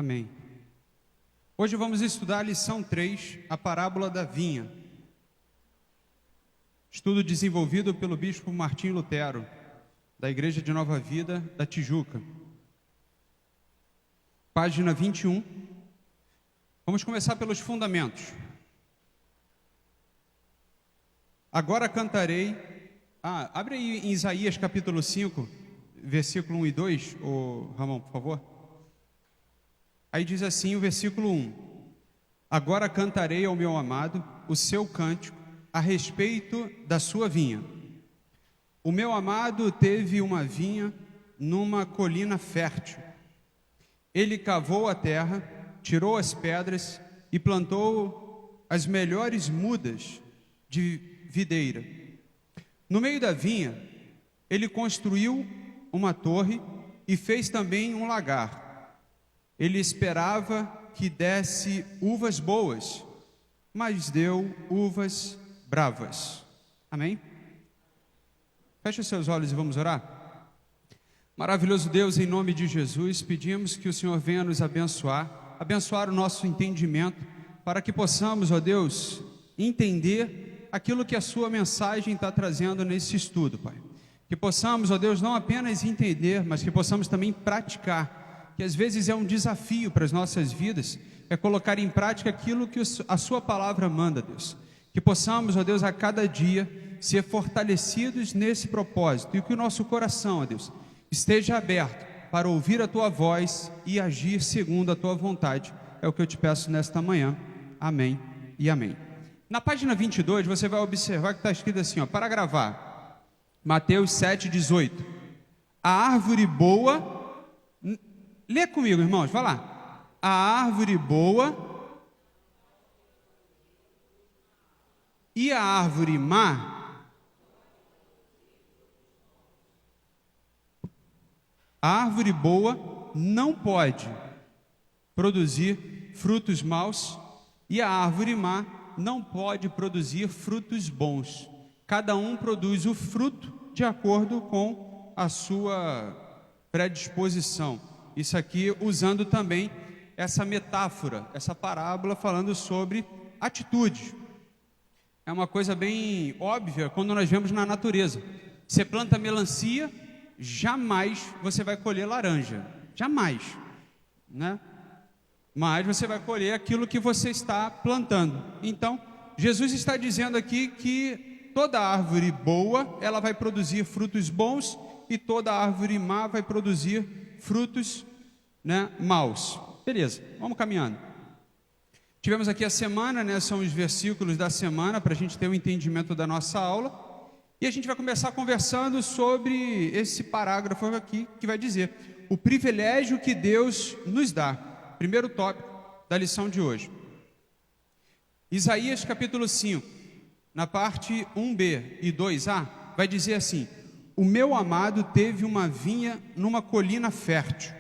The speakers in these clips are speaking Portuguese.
Amém. Hoje vamos estudar a lição 3, a parábola da vinha. Estudo desenvolvido pelo bispo Martim Lutero, da Igreja de Nova Vida da Tijuca. Página 21. Vamos começar pelos fundamentos. Agora cantarei... abre aí em Isaías capítulo 5, versículo 1 e 2, Ramon, por favor. Aí diz assim o versículo 1: Agora cantarei ao meu amado o seu cântico a respeito da sua vinha. O meu amado teve uma vinha numa colina fértil. Ele cavou a terra, tirou as pedras e plantou as melhores mudas de videira. No meio da vinha, ele construiu uma torre e fez também um lagar. Ele esperava que desse uvas boas, mas deu uvas bravas. Amém? Feche seus olhos e vamos orar. Maravilhoso Deus, em nome de Jesus, pedimos que o Senhor venha nos abençoar o nosso entendimento, para que possamos, ó Deus, entender aquilo que a sua mensagem está trazendo nesse estudo, Pai. Que possamos, ó Deus, não apenas entender, mas que possamos também praticar, que às vezes é um desafio para as nossas vidas, é colocar em prática aquilo que a sua palavra manda, Deus. Que possamos, ó Deus, a cada dia ser fortalecidos nesse propósito, e que o nosso coração, ó Deus, esteja aberto para ouvir a tua voz e agir segundo a tua vontade. É o que eu te peço nesta manhã. Amém e amém. Na página 22, você vai observar que está escrito assim, para gravar, Mateus 7,18. A árvore boa... Lê comigo, irmãos, vai lá. A árvore boa e a árvore má. A árvore boa não pode produzir frutos maus e a árvore má não pode produzir frutos bons. Cada um produz o fruto de acordo com a sua predisposição. Isso aqui usando também essa metáfora, essa parábola falando sobre atitude. É uma coisa bem óbvia quando nós vemos na natureza. Você planta melancia, jamais você vai colher laranja. Jamais, né? Mas você vai colher aquilo que você está plantando. Então, Jesus está dizendo aqui que toda árvore boa, ela vai produzir frutos bons, e toda árvore má vai produzir frutos, maus. Beleza, vamos caminhando. Tivemos aqui a semana, são os versículos da semana, para a gente ter um entendimento da nossa aula. E a gente vai começar conversando sobre esse parágrafo aqui, que vai dizer o privilégio que Deus nos dá. Primeiro tópico da lição de hoje. Isaías capítulo 5, na parte 1b e 2a, vai dizer assim: O meu amado teve uma vinha numa colina fértil.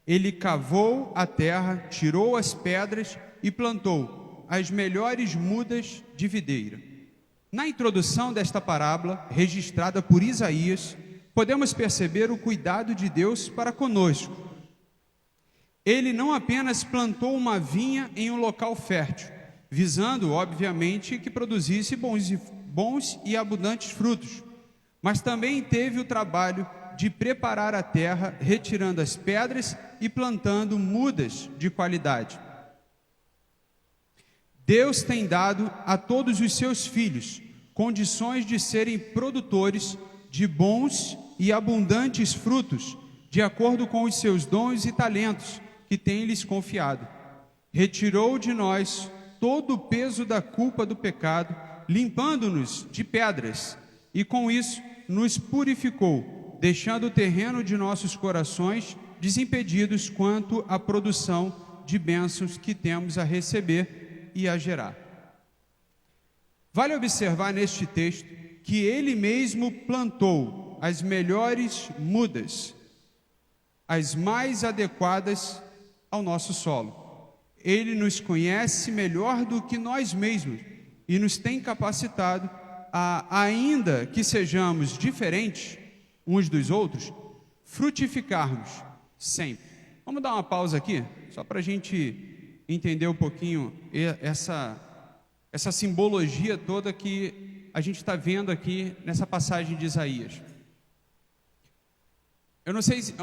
Ele cavou a terra, tirou as pedras e plantou as melhores mudas de videira. Na introdução desta parábola, registrada por Isaías, podemos perceber o cuidado de Deus para conosco. Ele não apenas plantou uma vinha em um local fértil, visando, obviamente, que produzisse bons e abundantes frutos, mas também teve o trabalho de preparar a terra, retirando as pedras e plantando mudas de qualidade. Deus tem dado a todos os seus filhos condições de serem produtores de bons e abundantes frutos, de acordo com os seus dons e talentos que tem lhes confiado. Retirou de nós todo o peso da culpa do pecado, limpando-nos de pedras, e com isso nos purificou, deixando o terreno de nossos corações desimpedidos quanto à produção de bênçãos que temos a receber e a gerar. Vale observar neste texto que ele mesmo plantou as melhores mudas, as mais adequadas ao nosso solo. Ele nos conhece melhor do que nós mesmos e nos tem capacitado a, ainda que sejamos diferentes uns dos outros, frutificarmos sempre. Vamos dar uma pausa aqui, só para a gente entender um pouquinho essa simbologia toda que a gente está vendo aqui nessa passagem de Isaías. Eu não sei se...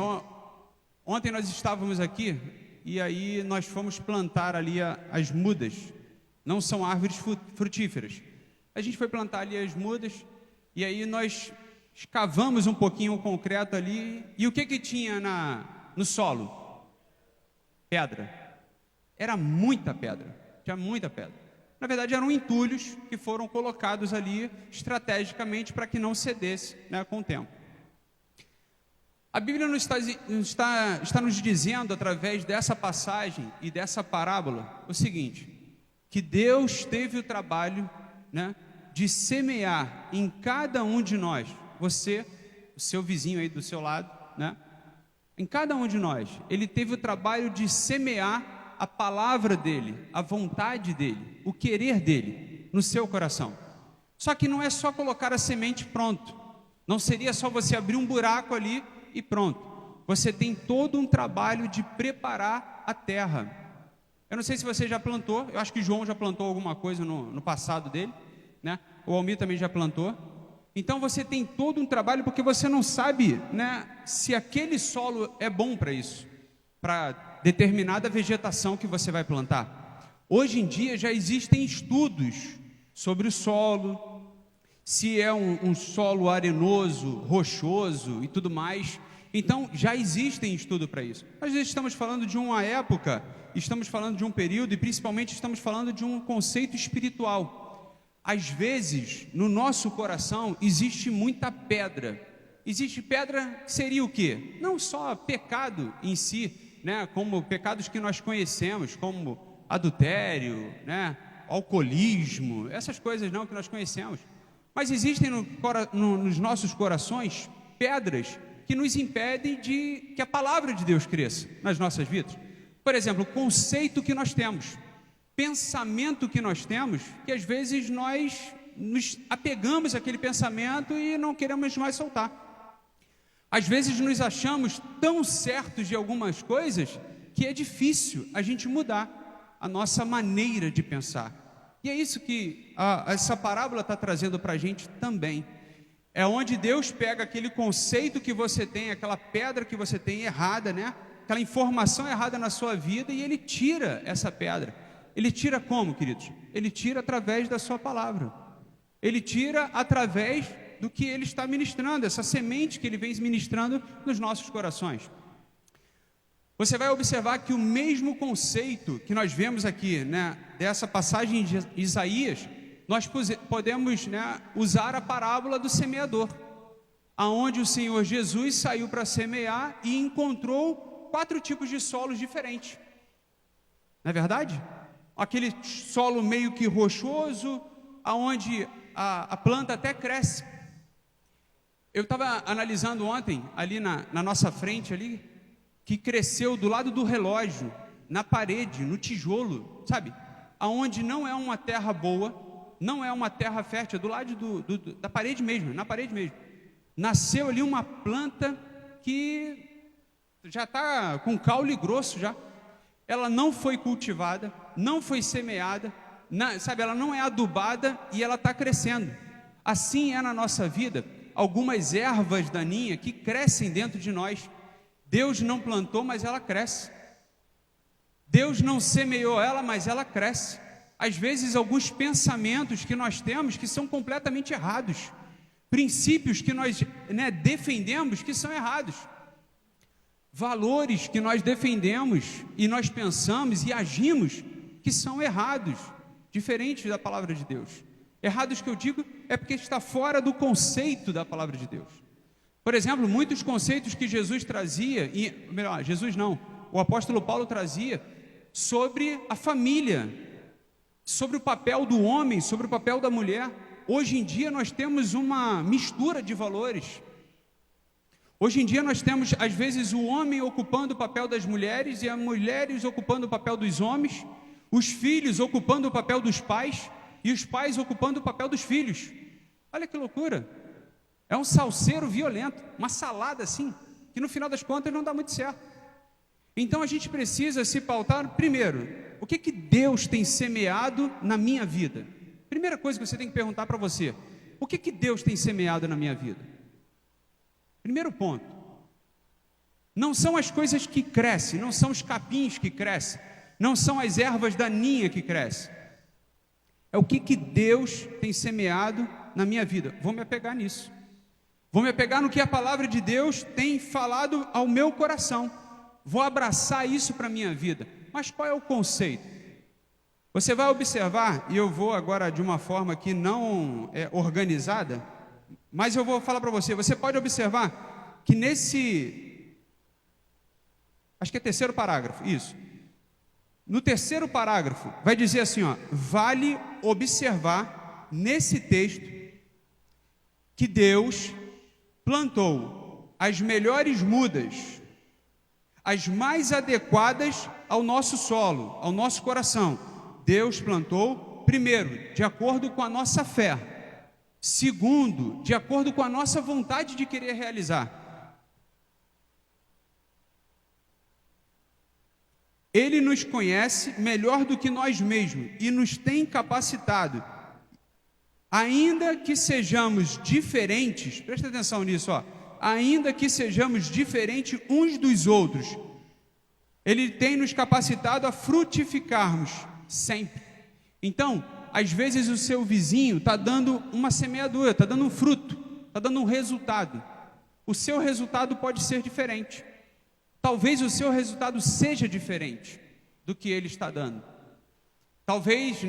Ontem nós estávamos aqui e aí nós fomos plantar ali as mudas. Não são árvores frutíferas. A gente foi plantar ali as mudas e aí nós escavamos um pouquinho o concreto ali. E o que tinha no solo? Pedra. Era muita pedra. Tinha muita pedra. Na verdade, eram entulhos que foram colocados ali estrategicamente para que não cedesse, né, com o tempo. A Bíblia está nos dizendo, através dessa passagem e dessa parábola, o seguinte: que Deus teve o trabalho, né, de semear em cada um de nós, você, o seu vizinho aí do seu lado, né, em cada um de nós, Ele teve o trabalho de semear a palavra dEle, a vontade dEle, o querer dEle, no seu coração. Só que não é só colocar a semente pronto, não seria só você abrir um buraco ali e pronto. Você tem todo um trabalho de preparar a terra. Eu não sei se você já plantou, eu acho que João já plantou alguma coisa no passado dele, né? O Almir também já plantou. Então você tem todo um trabalho, porque você não sabe, né, se aquele solo é bom para isso, para determinada vegetação que você vai plantar. Hoje em dia já existem estudos sobre o solo, se é um solo arenoso, rochoso e tudo mais. Então já existem estudos para isso. Nós estamos falando de uma época, estamos falando de um período e principalmente estamos falando de um conceito espiritual. Às vezes, no nosso coração, existe muita pedra. Existe pedra que seria o quê? Não só pecado em si, né? Como pecados que nós conhecemos, como adultério, né? Alcoolismo, essas coisas não que nós conhecemos. Mas existem nos nossos corações pedras que nos impedem de que a palavra de Deus cresça nas nossas vidas. Por exemplo, o conceito que nós temos, pensamento que nós temos, que às vezes nós nos apegamos àquele pensamento e não queremos mais soltar. Às vezes nos achamos tão certos de algumas coisas que é difícil a gente mudar a nossa maneira de pensar. E é isso que essa parábola está trazendo para a gente também. É onde Deus pega aquele conceito que você tem, aquela pedra que você tem errada, né? Aquela informação errada na sua vida, e Ele tira essa pedra. Ele tira como, queridos? Ele tira através da sua palavra. Ele tira através do que Ele está ministrando, essa semente que Ele vem ministrando nos nossos corações. Você vai observar que o mesmo conceito que nós vemos aqui, né, dessa passagem de Isaías, nós podemos, né, usar a parábola do semeador, aonde o Senhor Jesus saiu para semear e encontrou 4 tipos de solos diferentes. Não é verdade? Aquele solo meio que rochoso, aonde a planta até cresce. Eu estava analisando ontem, ali na nossa frente, ali, que cresceu do lado do relógio, na parede, no tijolo, sabe? Aonde não é uma terra boa, não é uma terra fértil, é do lado da parede mesmo, na parede mesmo. Nasceu ali uma planta que já está com caule grosso já. Ela não foi cultivada, não foi semeada, sabe, ela não é adubada e ela está crescendo. Assim é na nossa vida, algumas ervas daninhas que crescem dentro de nós. Deus não plantou, mas ela cresce. Deus não semeou ela, mas ela cresce. Às vezes, alguns pensamentos que nós temos que são completamente errados. Princípios que nós, né, defendemos que são errados. Valores que nós defendemos e nós pensamos e agimos que são errados, diferentes da palavra de Deus. Errados que eu digo é porque está fora do conceito da palavra de Deus. Por exemplo, muitos conceitos que Jesus trazia, Jesus não, o apóstolo Paulo trazia sobre a família, sobre o papel do homem, sobre o papel da mulher. Hoje em dia nós temos uma mistura de valores. Hoje em dia nós temos, às vezes, o homem ocupando o papel das mulheres e as mulheres ocupando o papel dos homens, os filhos ocupando o papel dos pais e os pais ocupando o papel dos filhos. Olha que loucura! É um salseiro violento, uma salada assim, que no final das contas não dá muito certo. Então a gente precisa se pautar, primeiro, o que Deus tem semeado na minha vida? Primeira coisa que você tem que perguntar para você: o que Deus tem semeado na minha vida? Primeiro ponto. Não são as coisas que crescem, não são os capins que crescem, não são as ervas daninhas que crescem. É o que Deus tem semeado na minha vida. Vou me apegar nisso. Vou me apegar no que a palavra de Deus tem falado ao meu coração. Vou abraçar isso para a minha vida. Mas qual é o conceito? Você vai observar, e eu vou agora de uma forma que não é organizada, mas eu vou falar para você. Você pode observar que acho que é terceiro parágrafo, isso. No terceiro parágrafo, vai dizer assim, ó: vale observar nesse texto que Deus plantou as melhores mudas, as mais adequadas ao nosso solo, ao nosso coração. Deus plantou, primeiro, de acordo com a nossa fé. Segundo, de acordo com a nossa vontade de querer realizar. Ele nos conhece melhor do que nós mesmos e nos tem capacitado, ainda que sejamos diferentes, presta atenção nisso, ó, ainda que sejamos diferentes uns dos outros, Ele tem nos capacitado a frutificarmos sempre. Então, às vezes o seu vizinho está dando uma semeadura, está dando um fruto, está dando um resultado. O seu resultado pode ser diferente. Talvez o seu resultado seja diferente do que ele está dando. Talvez,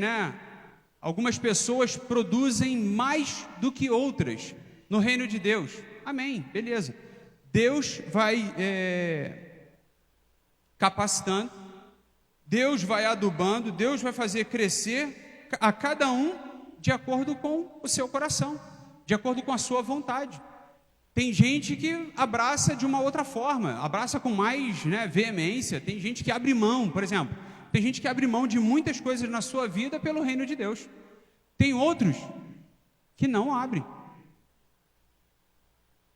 algumas pessoas produzem mais do que outras no reino de Deus. Amém, beleza. Deus vai capacitando, Deus vai adubando, Deus vai fazer crescer a cada um de acordo com o seu coração, de acordo com a sua vontade. Tem gente que abraça de uma outra forma, abraça com mais veemência. Tem gente que abre mão, por exemplo. Tem gente que abre mão de muitas coisas na sua vida pelo reino de Deus. Tem outros que não abrem.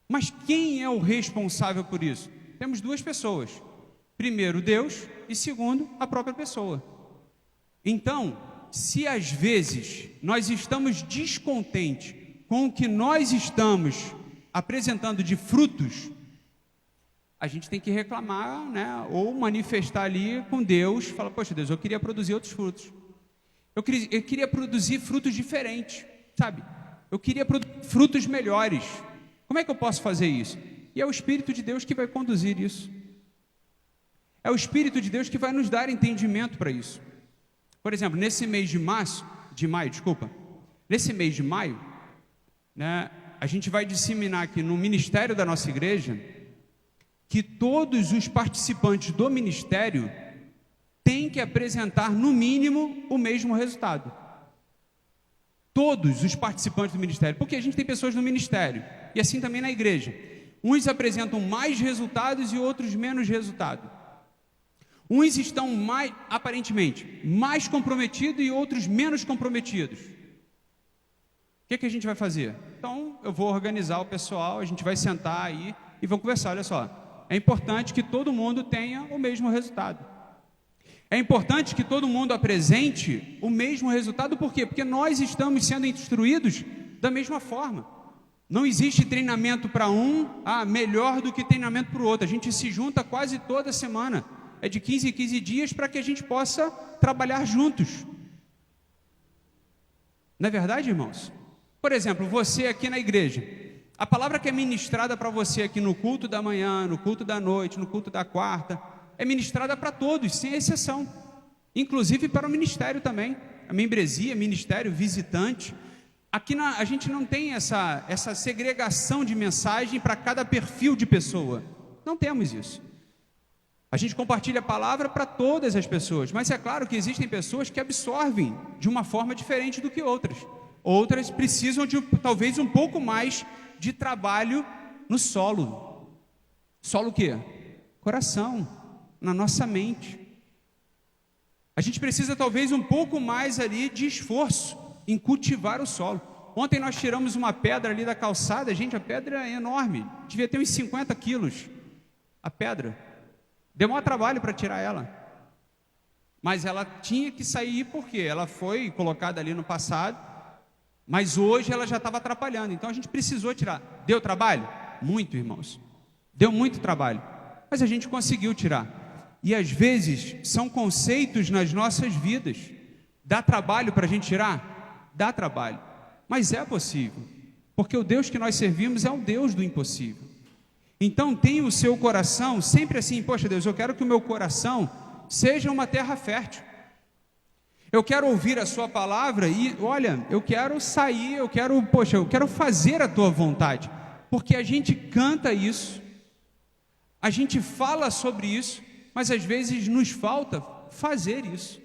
Mas quem é o responsável por isso? Temos duas pessoas. Primeiro, Deus, e segundo, a própria pessoa. Então, se às vezes nós estamos descontentes com o que nós estamos apresentando de frutos, a gente tem que reclamar, ou manifestar ali com Deus, falar: poxa Deus, eu queria produzir outros frutos, eu queria produzir frutos diferentes, sabe? Eu queria produzir frutos melhores. Como é que eu posso fazer isso? E é o Espírito de Deus que vai conduzir isso. É o Espírito de Deus que vai nos dar entendimento para isso. Por exemplo, nesse mês nesse mês de maio, a gente vai disseminar aqui no ministério da nossa igreja que todos os participantes do ministério têm que apresentar no mínimo o mesmo resultado. Todos os participantes do ministério, porque a gente tem pessoas no ministério e assim também na igreja. Uns apresentam mais resultados e outros menos resultado. Uns estão aparentemente mais comprometidos e outros menos comprometidos. O que a gente vai fazer? Então, eu vou organizar o pessoal, a gente vai sentar aí e vamos conversar. Olha só, é importante que todo mundo tenha o mesmo resultado. É importante que todo mundo apresente o mesmo resultado. Por quê? Porque nós estamos sendo instruídos da mesma forma. Não existe treinamento para um melhor do que treinamento para o outro. A gente se junta quase toda semana. É de 15 em 15 dias para que a gente possa trabalhar juntos. Não é verdade, irmãos? Por exemplo, você aqui na igreja, a palavra que é ministrada para você aqui no culto da manhã, no culto da noite, no culto da quarta, é ministrada para todos, sem exceção, inclusive para o ministério também, a membresia, ministério, visitante. Aqui a gente não tem essa segregação de mensagem para cada perfil de pessoa, não temos isso. A gente compartilha a palavra para todas as pessoas, mas é claro que existem pessoas que absorvem de uma forma diferente do que outras. Outras precisam de talvez um pouco mais de trabalho no solo. Solo o quê? Coração, na nossa mente. A gente precisa talvez um pouco mais ali de esforço em cultivar o solo. Ontem nós tiramos uma pedra ali da calçada, gente, a pedra é enorme, devia ter uns 50 quilos, a pedra. Deu maior trabalho para tirar ela. Mas ela tinha que sair porque ela foi colocada ali no passado, mas hoje ela já estava atrapalhando. Então a gente precisou tirar. Deu trabalho? Muito, irmãos. Deu muito trabalho. Mas a gente conseguiu tirar. E às vezes são conceitos nas nossas vidas. Dá trabalho para a gente tirar? Dá trabalho. Mas é possível. Porque o Deus que nós servimos é o Deus do impossível. Então tenha o seu coração sempre assim, poxa Deus, eu quero que o meu coração seja uma terra fértil. Eu quero ouvir a sua palavra e, olha, eu quero sair, eu quero fazer a tua vontade. Porque a gente canta isso, a gente fala sobre isso, mas às vezes nos falta fazer isso.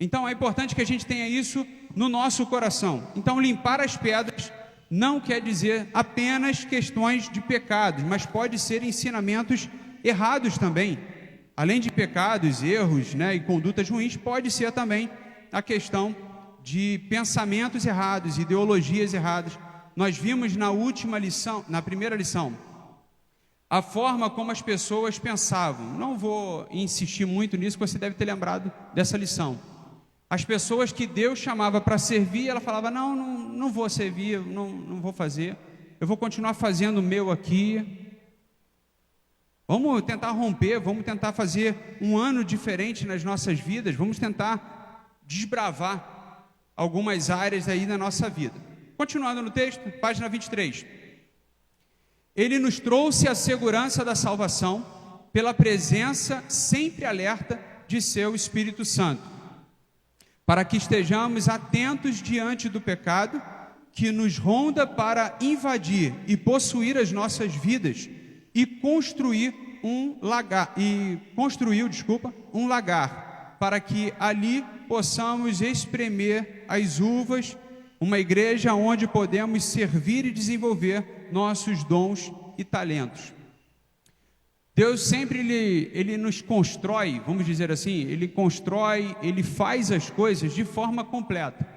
Então é importante que a gente tenha isso no nosso coração. Então limpar as pedras não quer dizer apenas questões de pecados, mas pode ser ensinamentos errados também. Além de pecados, erros, e condutas ruins, pode ser também a questão de pensamentos errados, ideologias erradas. Nós vimos na última lição, na primeira lição, a forma como as pessoas pensavam. Não vou insistir muito nisso, porque você deve ter lembrado dessa lição. As pessoas que Deus chamava para servir, ela falava, não vou servir, não vou fazer, eu vou continuar fazendo o meu aqui. Vamos tentar romper, vamos tentar fazer um ano diferente nas nossas vidas, vamos tentar desbravar algumas áreas aí na nossa vida. Continuando no texto, página 23. Ele nos trouxe a segurança da salvação pela presença sempre alerta de seu Espírito Santo, para que estejamos atentos diante do pecado que nos ronda para invadir e possuir as nossas vidas e construiu um lagar, para que ali possamos espremer as uvas, uma igreja onde podemos servir e desenvolver nossos dons e talentos. Deus sempre ele nos constrói, vamos dizer assim, ele faz as coisas de forma completa.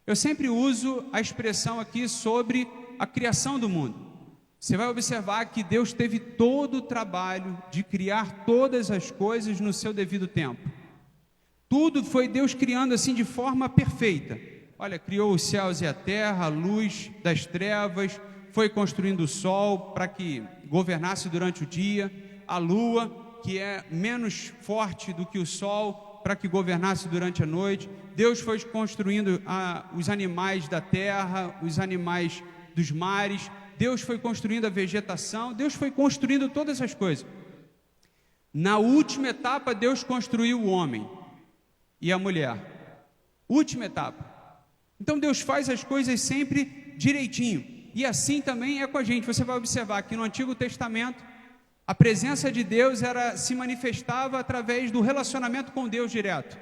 Eu sempre uso a expressão aqui sobre a criação do mundo. Você vai observar que Deus teve todo o trabalho de criar todas as coisas no seu devido tempo. Tudo foi Deus criando assim de forma perfeita. Olha, criou os céus e a terra, a luz das trevas, foi construindo o sol para que governasse durante o dia, a lua, que é menos forte do que o sol, para que governasse durante a noite. Deus foi construindo os animais da terra, os animais dos mares. Deus foi construindo a vegetação. Deus foi construindo todas essas coisas. Na última etapa, Deus construiu o homem e a mulher. Última etapa. Então Deus faz as coisas sempre direitinho. E assim também é com a gente. Você vai observar que no Antigo Testamento a presença de Deus se manifestava através do relacionamento com Deus direto.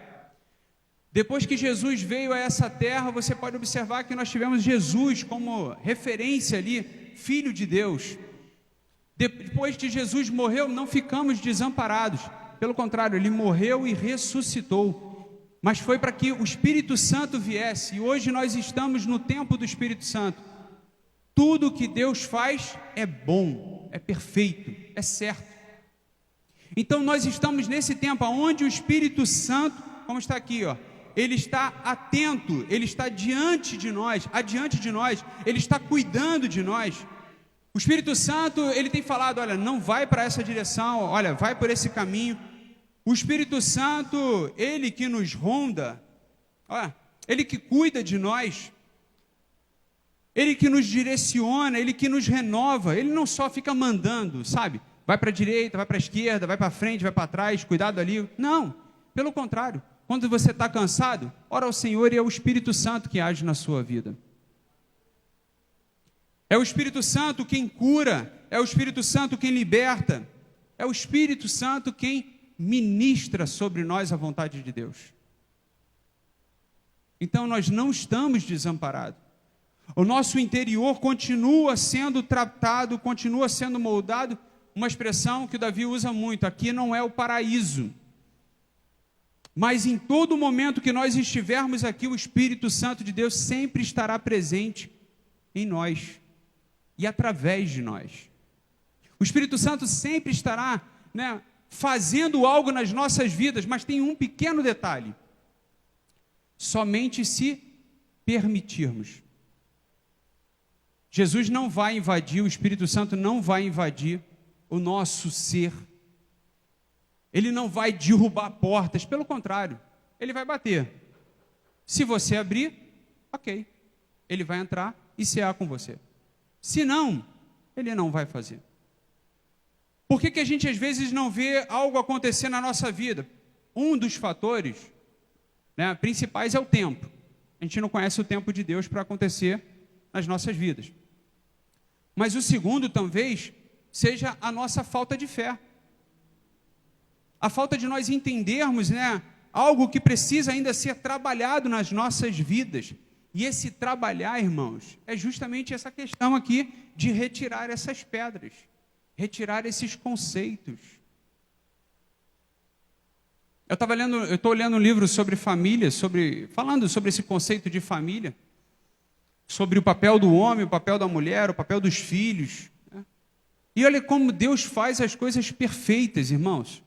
Depois que Jesus veio a essa terra, você pode observar que nós tivemos Jesus como referência ali, Filho de Deus. Depois que Jesus morreu, não ficamos desamparados. Pelo contrário, Ele morreu e ressuscitou. Mas foi para que o Espírito Santo viesse. E hoje nós estamos no tempo do Espírito Santo. Tudo que Deus faz é bom, é perfeito, é certo. Então nós estamos nesse tempo onde o Espírito Santo, como está aqui, ele está atento, ele está adiante de nós, ele está cuidando de nós. O Espírito Santo, ele tem falado, olha, não vai para essa direção, olha, vai por esse caminho. O Espírito Santo, ele que nos ronda, ele que cuida de nós. Ele que nos direciona, Ele que nos renova. Ele não só fica mandando, sabe? Vai para a direita, vai para a esquerda, vai para frente, vai para trás, cuidado ali. Não, pelo contrário. Quando você está cansado, ora ao Senhor e é o Espírito Santo que age na sua vida. É o Espírito Santo quem cura, é o Espírito Santo quem liberta, é o Espírito Santo quem ministra sobre nós a vontade de Deus. Então nós não estamos desamparados. O nosso interior continua sendo tratado, continua sendo moldado. Uma expressão que o Davi usa muito, aqui não é o paraíso. Mas em todo momento que nós estivermos aqui, o Espírito Santo de Deus sempre estará presente em nós e através de nós. O Espírito Santo sempre estará, né, fazendo algo nas nossas vidas, mas tem um pequeno detalhe: somente se permitirmos. Jesus não vai invadir, o Espírito Santo não vai invadir o nosso ser. Ele não vai derrubar portas, pelo contrário, ele vai bater. Se você abrir, ok, ele vai entrar e cear com você. Se não, ele não vai fazer. Por que a gente às vezes não vê algo acontecer na nossa vida? Um dos fatores, né, principais é o tempo. A gente não conhece o tempo de Deus para acontecer nas nossas vidas. Mas o segundo, talvez, seja a nossa falta de fé. A falta de nós entendermos, né, algo que precisa ainda ser trabalhado nas nossas vidas. E esse trabalhar, irmãos, é justamente essa questão aqui de retirar essas pedras, retirar esses conceitos. Eu estou lendo um livro sobre família, falando sobre esse conceito de família, sobre o papel do homem, o papel da mulher, o papel dos filhos, né? E olha como Deus faz as coisas perfeitas, irmãos.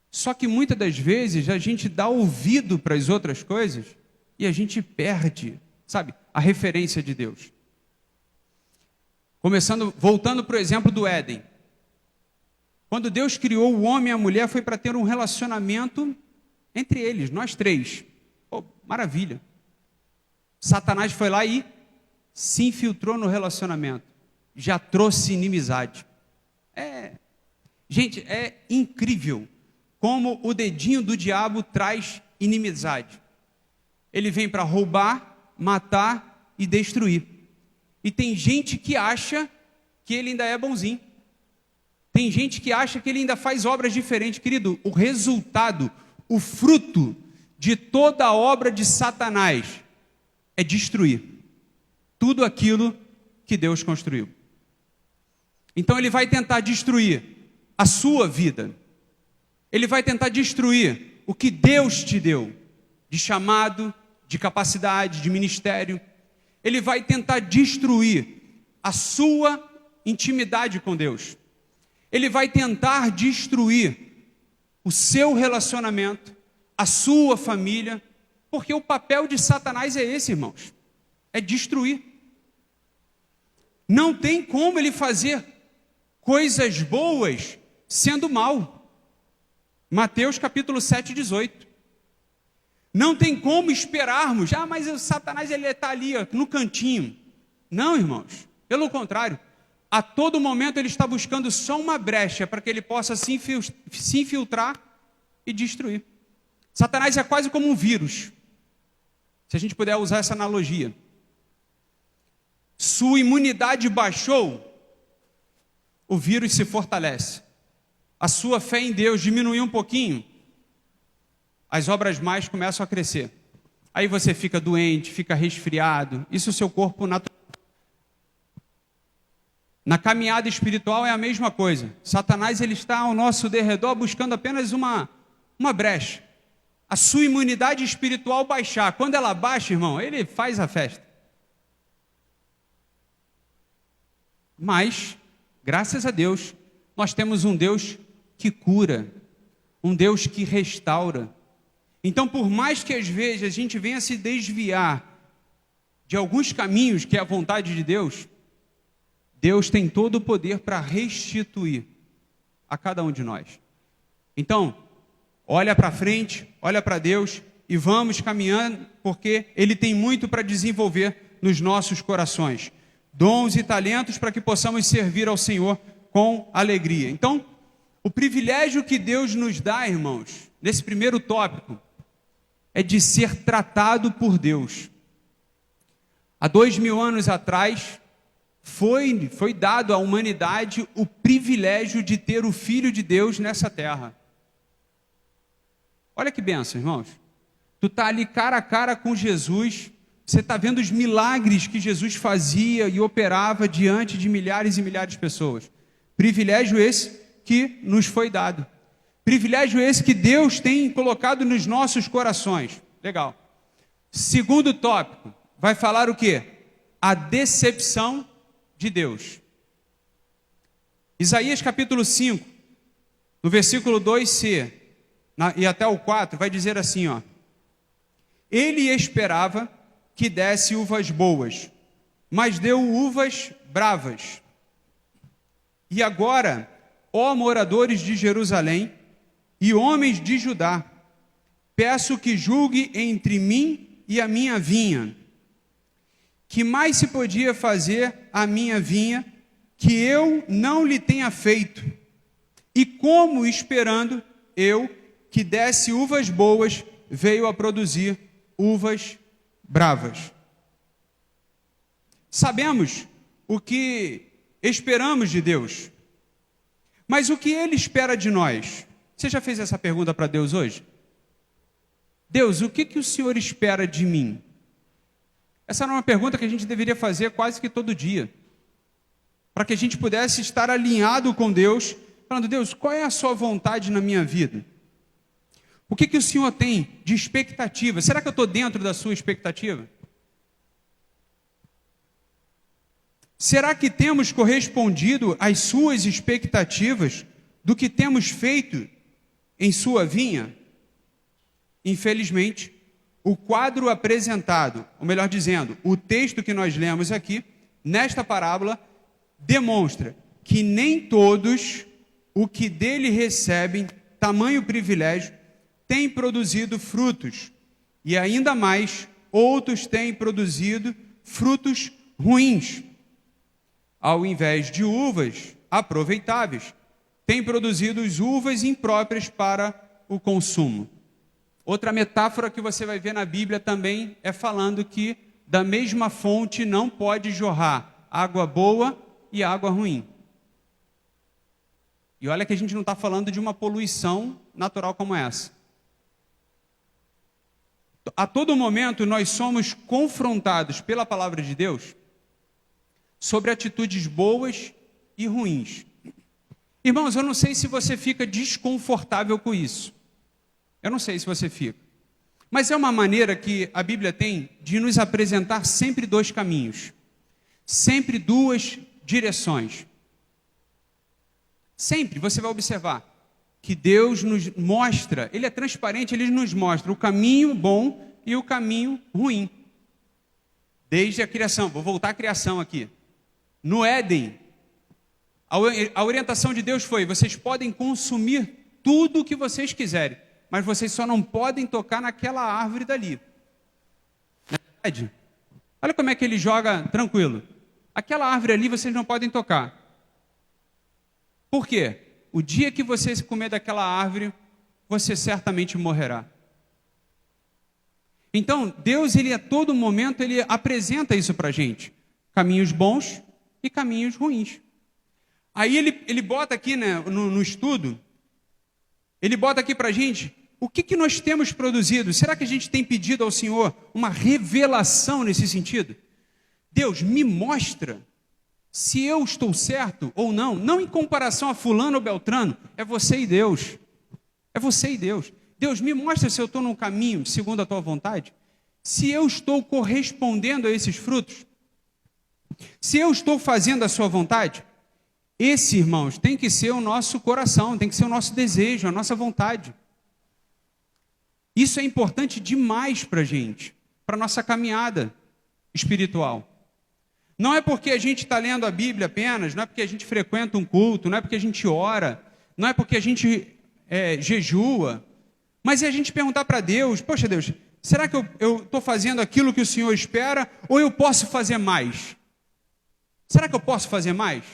Só que muitas das vezes a gente dá ouvido para as outras coisas e a gente perde, sabe, a referência de Deus. Voltando para o exemplo do Éden. Quando Deus criou o homem e a mulher, foi para ter um relacionamento entre eles, nós três. Oh, maravilha. Satanás foi lá e se infiltrou no relacionamento. Já trouxe inimizade. Gente, é incrível como o dedinho do diabo traz inimizade. Ele vem para roubar, matar e destruir. E tem gente que acha que ele ainda é bonzinho. Tem gente que acha que ele ainda faz obras diferentes. Querido, o resultado, o fruto de toda a obra de Satanás é destruir tudo aquilo que Deus construiu. Então ele vai tentar destruir a sua vida. Ele vai tentar destruir o que Deus te deu, de chamado, de capacidade, de ministério. Ele vai tentar destruir a sua intimidade com Deus. Ele vai tentar destruir o seu relacionamento, a sua família, porque o papel de Satanás é esse, irmãos, é destruir. Não tem como ele fazer coisas boas sendo mal. Mateus capítulo 7, 18. Não tem como esperarmos, mas o Satanás ele está ali, ó, no cantinho. Não, irmãos, pelo contrário, a todo momento ele está buscando só uma brecha para que ele possa se infiltrar e destruir. Satanás é quase como um vírus, se a gente puder usar essa analogia. Sua imunidade baixou, o vírus se fortalece. A sua fé em Deus diminuiu um pouquinho, as obras mais começam a crescer. Aí você fica doente, fica resfriado. Isso é o seu corpo natural. Na caminhada espiritual é a mesma coisa. Satanás ele está ao nosso derredor buscando apenas uma brecha. A sua imunidade espiritual baixar. Quando ela baixa, irmão, ele faz a festa. Mas, graças a Deus, nós temos um Deus que cura, um Deus que restaura. Então, por mais que às vezes a gente venha se desviar de alguns caminhos que é a vontade de Deus, Deus tem todo o poder para restituir a cada um de nós. Então, olha para frente, olha para Deus e vamos caminhando, porque Ele tem muito para desenvolver nos nossos corações. Dons e talentos para que possamos servir ao Senhor com alegria. Então, o privilégio que Deus nos dá, irmãos, nesse primeiro tópico, é de ser tratado por Deus. Há 2000 anos atrás, foi dado à humanidade o privilégio de ter o Filho de Deus nessa terra. Olha que bênção, irmãos. Tu está ali cara a cara com Jesus, você está vendo os milagres que Jesus fazia e operava diante de milhares e milhares de pessoas. Privilégio esse que nos foi dado. Privilégio esse que Deus tem colocado nos nossos corações. Legal. Segundo tópico, vai falar o quê? A decepção de Deus. Isaías capítulo 5, no versículo 2c e até o 4, vai dizer assim, ó. Ele esperava que desse uvas boas, mas deu uvas bravas. E agora, ó moradores de Jerusalém e homens de Judá, peço que julgue entre mim e a minha vinha. Que mais se podia fazer à minha vinha que eu não lhe tenha feito? E como, esperando eu que desse uvas boas, veio a produzir uvas bravas. Sabemos o que esperamos de Deus, mas o que Ele espera de nós? Você já fez essa pergunta para Deus hoje? Deus, o que o Senhor espera de mim? Essa era uma pergunta que a gente deveria fazer quase que todo dia, para que a gente pudesse estar alinhado com Deus, falando, Deus, qual é a sua vontade na minha vida? O que o Senhor tem de expectativa? Será que eu estou dentro da sua expectativa? Será que temos correspondido às suas expectativas do que temos feito em sua vinha? Infelizmente, o quadro apresentado, ou melhor dizendo, o texto que nós lemos aqui, nesta parábola, demonstra que nem todos o que dele recebem, tamanho privilégio, têm produzido frutos, e ainda mais, outros têm produzido frutos ruins. Ao invés de uvas aproveitáveis, têm produzido uvas impróprias para o consumo. Outra metáfora que você vai ver na Bíblia também é falando que da mesma fonte não pode jorrar água boa e água ruim. E olha que a gente não está falando de uma poluição natural como essa. A todo momento nós somos confrontados pela palavra de Deus sobre atitudes boas e ruins. Irmãos, eu não sei se você fica desconfortável com isso. Eu não sei se você fica. Mas é uma maneira que a Bíblia tem de nos apresentar sempre dois caminhos. Sempre duas direções. Sempre você vai observar que Deus nos mostra, Ele é transparente, Ele nos mostra o caminho bom e o caminho ruim. Desde a criação, vou voltar à criação aqui. No Éden, a orientação de Deus foi, vocês podem consumir tudo o que vocês quiserem, mas vocês só não podem tocar naquela árvore dali. Não é verdade? Olha como é que ele joga tranquilo. Aquela árvore ali vocês não podem tocar. Por quê? O dia que você comer daquela árvore, você certamente morrerá. Então, Deus, Ele a todo momento, Ele apresenta isso para a gente. Caminhos bons e caminhos ruins. Aí ele bota aqui, né, no estudo, ele bota aqui para a gente, o que nós temos produzido? Será que a gente tem pedido ao Senhor uma revelação nesse sentido? Deus, me mostra se eu estou certo ou não. Não em comparação a fulano ou beltrano, é você e Deus. É você e Deus. Deus, me mostra se eu estou no caminho segundo a tua vontade. Se eu estou correspondendo a esses frutos. Se eu estou fazendo a sua vontade. Esse, irmãos, tem que ser o nosso coração, tem que ser o nosso desejo, a nossa vontade. Isso é importante demais para a gente, para a nossa caminhada espiritual. Não é porque a gente está lendo a Bíblia apenas, não é porque a gente frequenta um culto, não é porque a gente ora, não é porque a gente jejua, mas é a gente perguntar para Deus, poxa Deus, será que eu estou fazendo aquilo que o Senhor espera ou eu posso fazer mais? Será que eu posso fazer mais?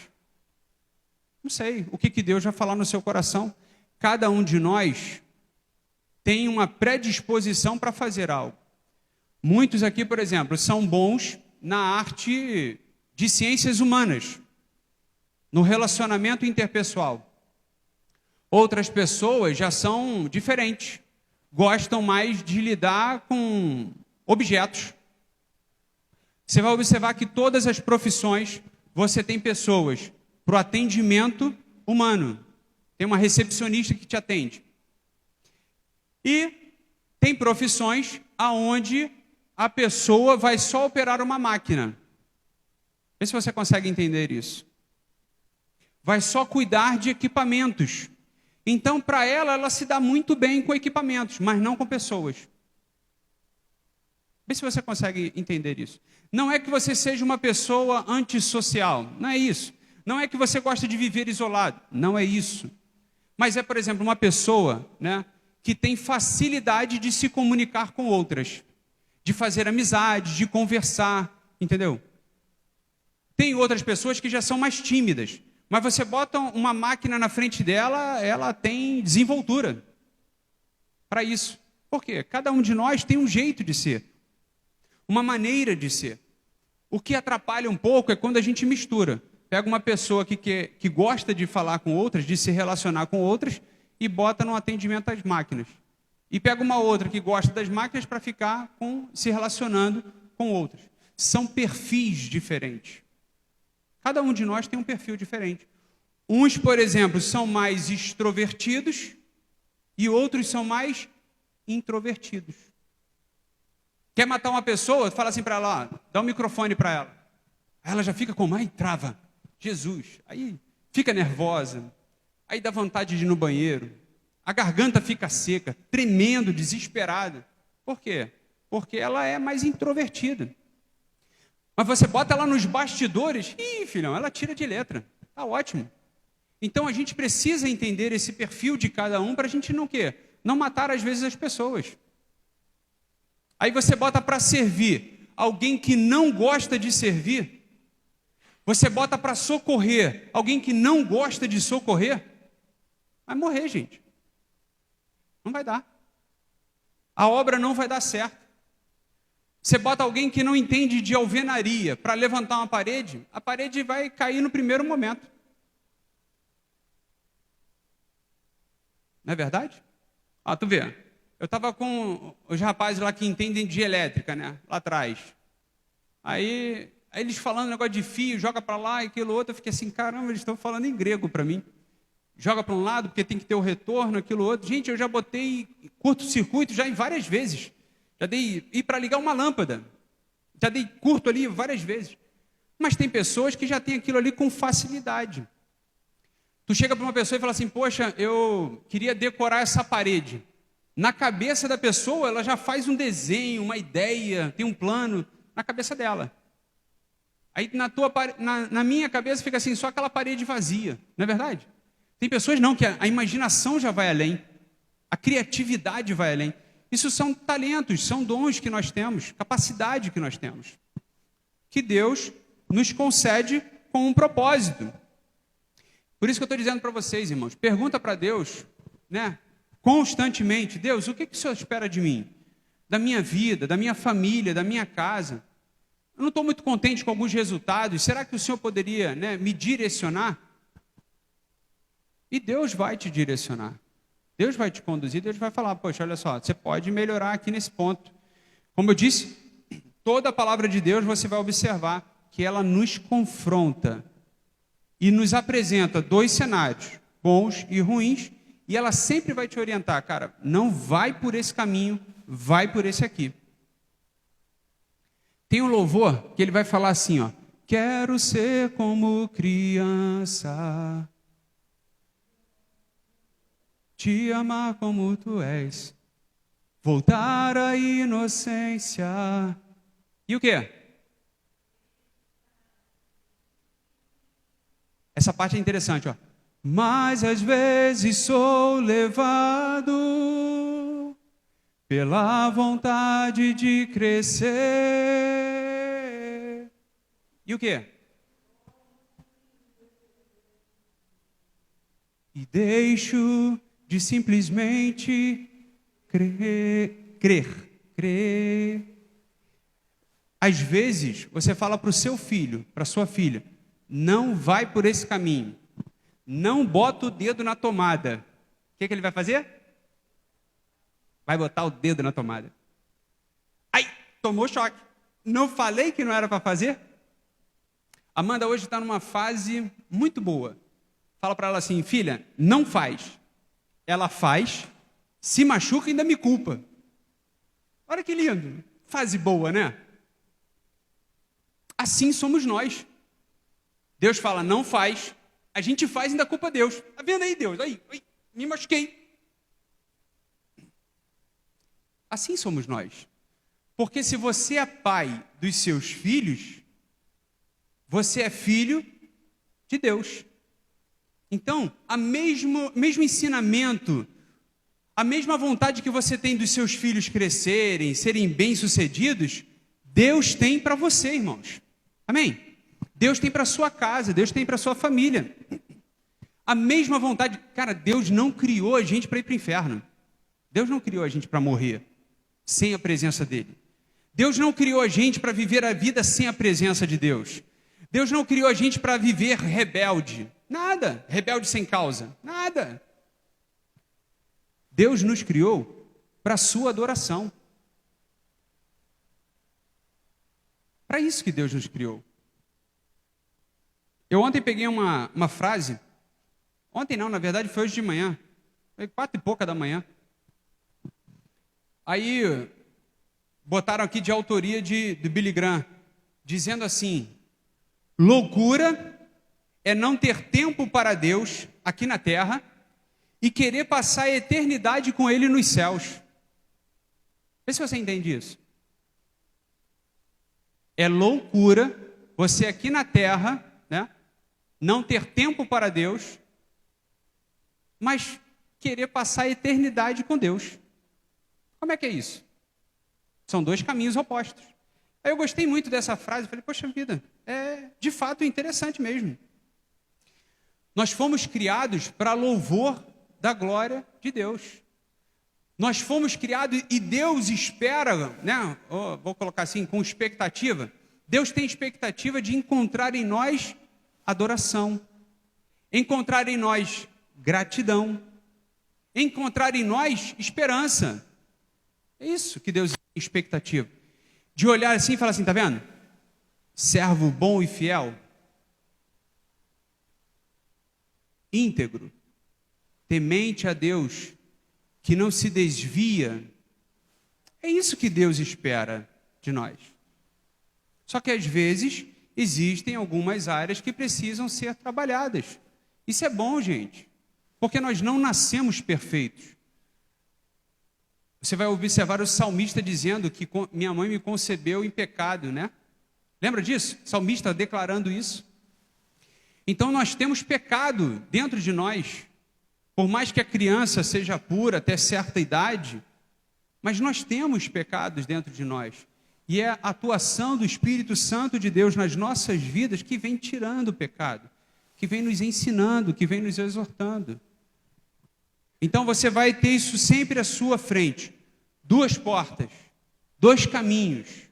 Não sei, o que Deus vai falar no seu coração. Cada um de nós tem uma predisposição para fazer algo. Muitos aqui, por exemplo, são bons na arte de ciências humanas, no relacionamento interpessoal. Outras pessoas já são diferentes, gostam mais de lidar com objetos. Você vai observar que todas as profissões, você tem pessoas para o atendimento humano. Tem uma recepcionista que te atende. E tem profissões aonde a pessoa vai só operar uma máquina. Vê se você consegue entender isso. vai só cuidar de equipamentos. Então, para ela se dá muito bem com equipamentos, mas não com pessoas. Vê se você consegue entender isso. Não é que você seja uma pessoa antissocial, não é isso. Não é que você gosta de viver isolado, não é isso. Mas é, por exemplo, uma pessoa, né, que tem facilidade de se comunicar com outras, de fazer amizade, de conversar, entendeu? Tem outras pessoas que já são mais tímidas, mas você bota uma máquina na frente dela, ela tem desenvoltura para isso. Por quê? Cada um de nós tem um jeito de ser, uma maneira de ser. O que atrapalha um pouco é quando a gente mistura. Pega uma pessoa que gosta de falar com outras, de se relacionar com outras, e bota no atendimento às máquinas. E pega uma outra que gosta das máquinas para ficar se relacionando com outras. São perfis diferentes. Cada um de nós tem um perfil diferente. Uns, por exemplo, são mais extrovertidos e outros são mais introvertidos. Quer matar uma pessoa? Fala assim para ela, ó, dá um microfone para ela. Aí ela já fica como, ai, trava. Jesus. Aí fica nervosa. Aí dá vontade de ir no banheiro. A garganta fica seca, tremendo, desesperada. Por quê? Porque ela é mais introvertida. Mas você bota ela nos bastidores, filhão, ela tira de letra. Tá ótimo. Então a gente precisa entender esse perfil de cada um para a gente não quê? Não matar às vezes as pessoas. Aí você bota para servir alguém que não gosta de servir. Você bota para socorrer alguém que não gosta de socorrer. Vai morrer, gente. Não vai dar. A obra não vai dar certo. Você bota alguém que não entende de alvenaria para levantar uma parede, a parede vai cair no primeiro momento. Não é verdade? Ah, tu vê. Eu estava com os rapazes lá que entendem de elétrica, né? Lá atrás. Aí eles falando negócio de fio, joga para lá e aquilo outro. Eu fiquei assim, caramba, eles estão falando em grego para mim. Joga para um lado porque tem que ter o retorno, aquilo outro. Gente, eu já botei curto-circuito já em várias vezes. Já dei ir para ligar uma lâmpada. Já dei curto ali várias vezes. Mas tem pessoas que já têm aquilo ali com facilidade. Tu chega para uma pessoa e fala assim, poxa, eu queria decorar essa parede. Na cabeça da pessoa, ela já faz um desenho, uma ideia, tem um plano na cabeça dela. Aí na minha cabeça fica assim, só aquela parede vazia. Não é verdade? Tem pessoas não, que a imaginação já vai além. A criatividade vai além. Isso são talentos, são dons que nós temos, capacidade que nós temos. Que Deus nos concede com um propósito. Por isso que eu estou dizendo para vocês, irmãos, pergunta para Deus, né, constantemente, Deus, o que o Senhor espera de mim? Da minha vida, da minha família, da minha casa. Eu não estou muito contente com alguns resultados, será que o Senhor poderia, né, me direcionar? E Deus vai te direcionar. Deus vai te conduzir, Deus vai falar, poxa, olha só, você pode melhorar aqui nesse ponto. Como eu disse, toda a palavra de Deus você vai observar que ela nos confronta e nos apresenta dois cenários, bons e ruins, e ela sempre vai te orientar, cara, não vai por esse caminho, vai por esse aqui. Tem um louvor que ele vai falar assim, ó, quero ser como criança, te amar como tu és, voltar à inocência. E o quê? Essa parte é interessante, ó. Mas às vezes sou levado pela vontade de crescer. E o quê? E deixo de simplesmente crer. Às vezes, você fala para o seu filho, para a sua filha, não vai por esse caminho, não bota o dedo na tomada. O que ele vai fazer? Vai botar o dedo na tomada. Ai, tomou choque. Não falei que não era para fazer? Amanda hoje está numa fase muito boa. Fala para ela assim, filha, não faz. Ela faz, se machuca e ainda me culpa. Olha que lindo. Fase boa, né? Assim somos nós. Deus fala, não faz. A gente faz e ainda culpa Deus. Está vendo aí, Deus? Aí, me machuquei. Assim somos nós. Porque se você é pai dos seus filhos, você é filho de Deus. Então, mesmo ensinamento, a mesma vontade que você tem dos seus filhos crescerem, serem bem-sucedidos, Deus tem para você, irmãos. Amém? Deus tem para a sua casa, Deus tem para a sua família. A mesma vontade. Cara, Deus não criou a gente para ir para o inferno. Deus não criou a gente para morrer sem a presença dele. Deus não criou a gente para viver a vida sem a presença de Deus. Deus não criou a gente para viver rebelde. Nada. Rebelde sem causa. Nada. Deus nos criou para a sua adoração. Para isso que Deus nos criou. Eu ontem peguei uma frase. Ontem não, na verdade foi hoje de manhã. Foi 4:00 da manhã. Aí botaram aqui de autoria de Billy Graham, dizendo assim: loucura é não ter tempo para Deus aqui na terra e querer passar a eternidade com Ele nos céus. Vê se você entende isso. É loucura você aqui na terra, né, não ter tempo para Deus, mas querer passar a eternidade com Deus. Como é que é isso? São dois caminhos opostos. Aí eu gostei muito dessa frase, falei, poxa vida, é de fato interessante mesmo. Nós fomos criados para louvor da glória de Deus. Nós fomos criados e Deus espera, né? Vou colocar assim, com expectativa. Deus tem expectativa de encontrar em nós adoração, encontrar em nós gratidão, encontrar em nós esperança. É isso que Deus tem expectativa. De olhar assim e falar assim, tá vendo? Servo bom e fiel, íntegro, temente a Deus, que não se desvia. É isso que Deus espera de nós. Só que às vezes existem algumas áreas que precisam ser trabalhadas. Isso é bom, gente, porque nós não nascemos perfeitos. Você vai observar o salmista dizendo que minha mãe me concebeu em pecado, né? Lembra disso? O salmista declarando isso. Então nós temos pecado dentro de nós. Por mais que a criança seja pura até certa idade, mas nós temos pecados dentro de nós. E é a atuação do Espírito Santo de Deus nas nossas vidas que vem tirando o pecado, que vem nos ensinando, que vem nos exortando. Então você vai ter isso sempre à sua frente. Duas portas, dois caminhos.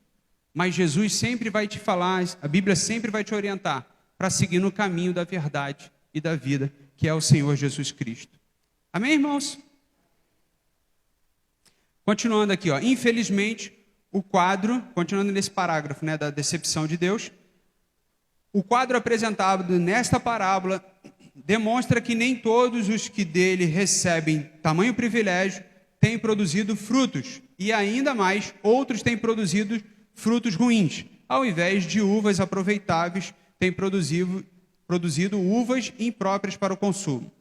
Mas Jesus sempre vai te falar, a Bíblia sempre vai te orientar para seguir no caminho da verdade e da vida, que é o Senhor Jesus Cristo. Amém, irmãos? Continuando aqui, ó. Infelizmente, o quadro, continuando nesse parágrafo, né, da decepção de Deus, o quadro apresentado nesta parábola demonstra que nem todos os que dele recebem tamanho privilégio têm produzido frutos, e ainda mais, outros têm produzido frutos ruins. Ao invés de uvas aproveitáveis, têm produzido uvas impróprias para o consumo.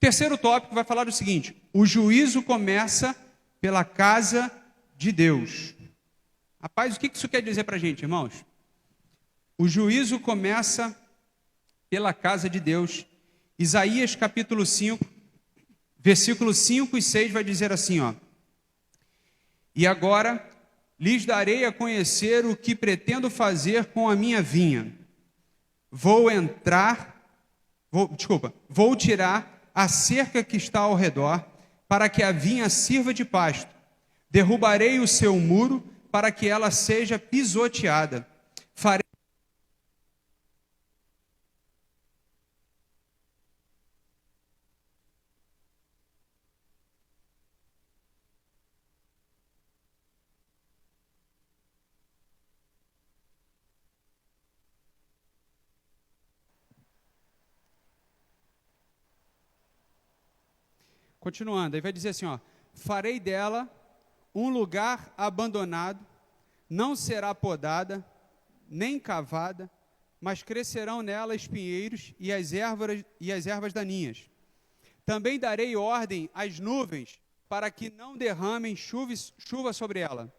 Terceiro tópico vai falar o seguinte: o juízo começa pela casa de Deus. Rapaz, o que isso quer dizer para a gente, irmãos? O juízo começa pela casa de Deus. Isaías capítulo 5, versículos 5 e 6 vai dizer assim, ó: e agora lhes darei a conhecer o que pretendo fazer com a minha vinha. Vou tirar a cerca que está ao redor, para que a vinha sirva de pasto. Derrubarei o seu muro, para que ela seja pisoteada. Farei Continuando, aí vai dizer assim, ó: farei dela um lugar abandonado, não será podada, nem cavada, mas crescerão nela espinheiros e as ervas daninhas. Também darei ordem às nuvens para que não derramem chuva sobre ela.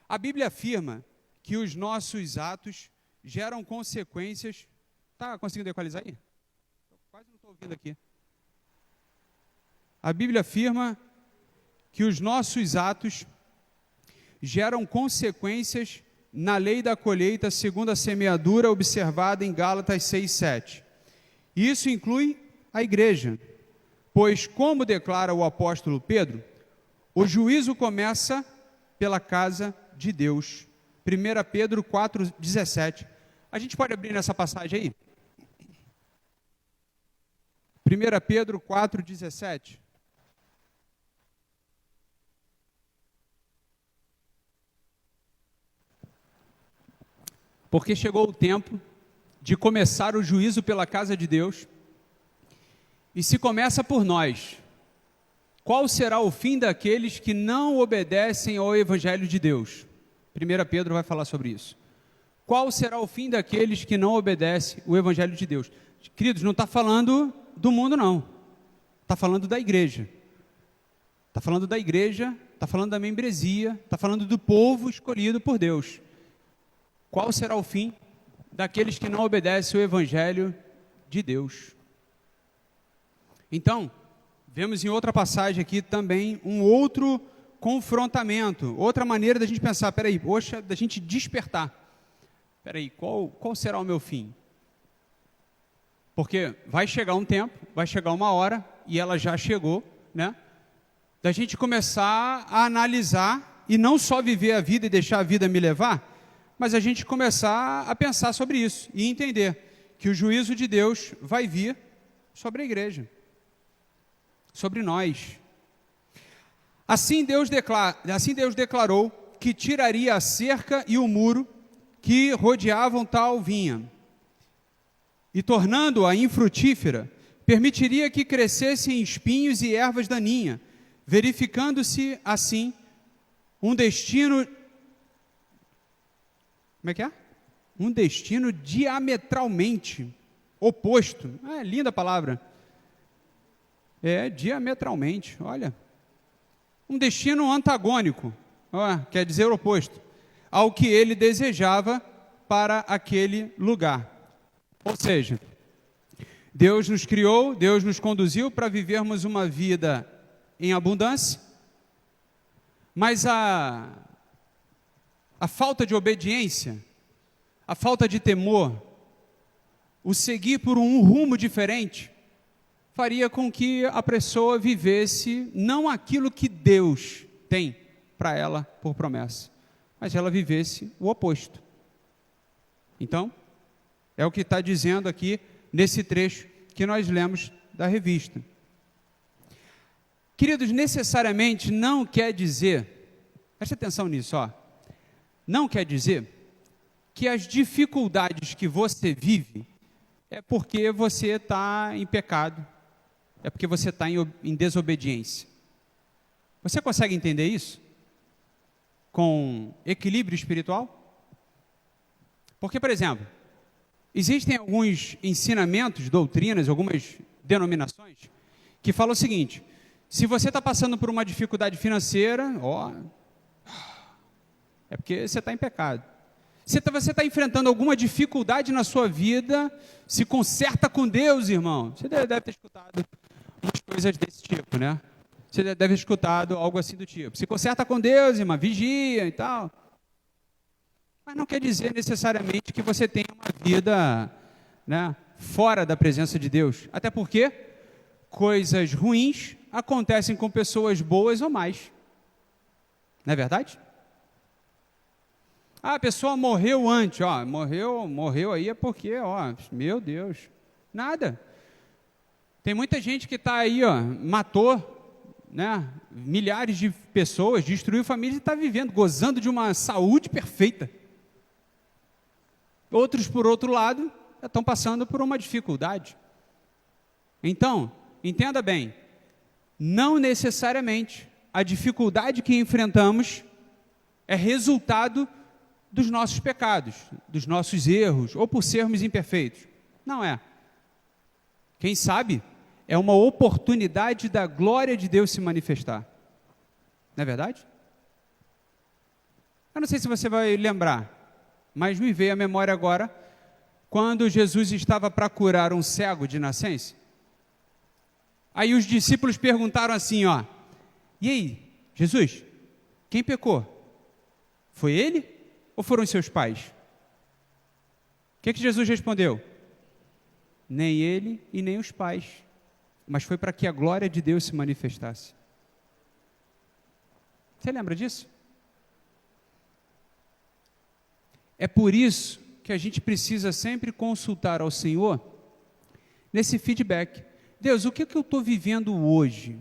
A Bíblia afirma que os nossos atos geram consequências. Está conseguindo equalizar aí? Quase não estou ouvindo aqui. A Bíblia afirma que os nossos atos geram consequências na lei da colheita segundo a semeadura observada em Gálatas 6:7. Isso inclui a igreja, pois, como declara o apóstolo Pedro, o juízo começa pela casa de Deus. 1 Pedro 4:17. A gente pode abrir nessa passagem aí? 1 Pedro 4:17. Porque chegou o tempo de começar o juízo pela casa de Deus, e se começa por nós, qual será o fim daqueles que não obedecem ao Evangelho de Deus? 1 Pedro vai falar sobre isso. Qual será o fim daqueles que não obedecem o Evangelho de Deus? Queridos, não está falando do mundo, não. Está falando da igreja. Está falando da igreja, está falando da membresia, está falando do povo escolhido por Deus. Qual será o fim daqueles que não obedecem o Evangelho de Deus? Então, vemos em outra passagem aqui também um outro confrontamento, outra maneira da gente pensar, peraí, poxa, da gente despertar. Peraí, qual será o meu fim? Porque vai chegar um tempo, vai chegar uma hora, e ela já chegou, né? Da gente começar a analisar, e não só viver a vida e deixar a vida me levar, mas a gente começar a pensar sobre isso e entender que o juízo de Deus vai vir sobre a igreja, sobre nós. Assim Deus declarou que tiraria a cerca e o muro que rodeavam tal vinha, e tornando-a infrutífera, permitiria que crescessem espinhos e ervas daninhas, verificando-se assim um destino. Como é que é? Um destino diametralmente oposto. Linda a palavra. Diametralmente, olha. Um destino antagônico, quer dizer o oposto, ao que ele desejava para aquele lugar. Ou seja, Deus nos criou, Deus nos conduziu para vivermos uma vida em abundância, mas a falta de obediência, a falta de temor, o seguir por um rumo diferente, faria com que a pessoa vivesse não aquilo que Deus tem para ela por promessa, mas ela vivesse o oposto. Então, é o que está dizendo aqui nesse trecho que nós lemos da revista. Queridos, necessariamente não quer dizer, preste atenção nisso, não quer dizer que as dificuldades que você vive é porque você está em pecado, é porque você está em desobediência. Você consegue entender isso? Com equilíbrio espiritual? Porque, por exemplo, existem alguns ensinamentos, doutrinas, algumas denominações, que falam o seguinte: se você está passando por uma dificuldade financeira, é porque você está em pecado. Se você está enfrentando alguma dificuldade na sua vida, se conserta com Deus, irmão. Você deve ter escutado umas coisas desse tipo, né? Você deve ter escutado algo assim do tipo: se conserta com Deus, irmão, vigia e tal. Mas não quer dizer necessariamente que você tenha uma vida, né, fora da presença de Deus. Até porque coisas ruins acontecem com pessoas boas ou mais. Não é verdade? A pessoa morreu antes, morreu aí é porque, meu Deus, nada. Tem muita gente que está aí, matou, né, milhares de pessoas, destruiu famílias e está vivendo, gozando de uma saúde perfeita. Outros, por outro lado, estão passando por uma dificuldade. Então, entenda bem, não necessariamente a dificuldade que enfrentamos é resultado dos nossos pecados, dos nossos erros, ou por sermos imperfeitos. Não é. Quem sabe, é uma oportunidade da glória de Deus se manifestar. Não é verdade? Eu não sei se você vai lembrar, mas me veio à memória agora, quando Jesus estava para curar um cego de nascença. Aí os discípulos perguntaram assim, ó, e aí, Jesus, quem pecou? Foi ele ou foram seus pais? O que Jesus respondeu? Nem ele e nem os pais, mas foi para que a glória de Deus se manifestasse. Você lembra disso? É por isso que a gente precisa sempre consultar ao Senhor nesse feedback. Deus, o que eu estou vivendo hoje?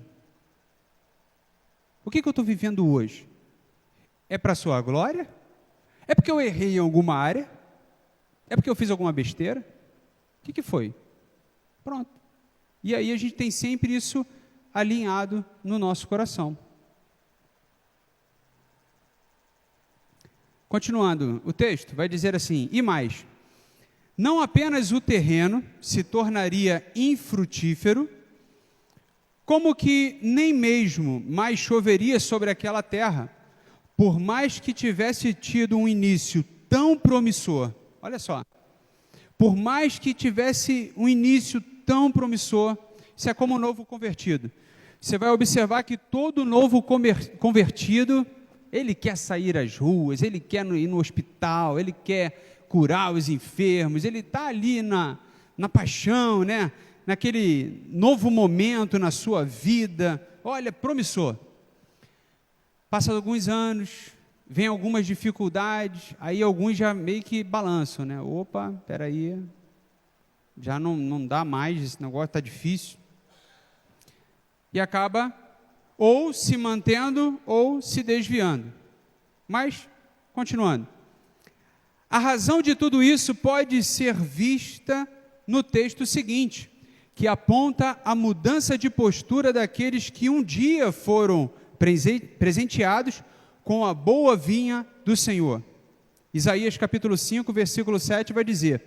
O que eu estou vivendo hoje? É para a sua glória? É porque eu errei em alguma área? É porque eu fiz alguma besteira? O que foi? Pronto. E aí a gente tem sempre isso alinhado no nosso coração. Continuando, o texto vai dizer assim, e mais, não apenas o terreno se tornaria infrutífero, como que nem mesmo mais choveria sobre aquela terra, por mais que tivesse tido um início tão promissor. Olha só, por mais que tivesse um início tão promissor, isso é como um novo convertido. Você vai observar que todo novo convertido, ele quer sair às ruas, ele quer ir no hospital, ele quer curar os enfermos, ele está ali na paixão, né? Naquele novo momento na sua vida, olha, promissor. Passa alguns anos, vem algumas dificuldades, aí alguns já meio que balançam, né? Opa, peraí, já não dá mais, esse negócio está difícil. E acaba ou se mantendo ou se desviando. Mas, continuando. A razão de tudo isso pode ser vista no texto seguinte, que aponta a mudança de postura daqueles que um dia foram presenteados com a boa vinha do Senhor. Isaías capítulo 5, versículo 7 vai dizer,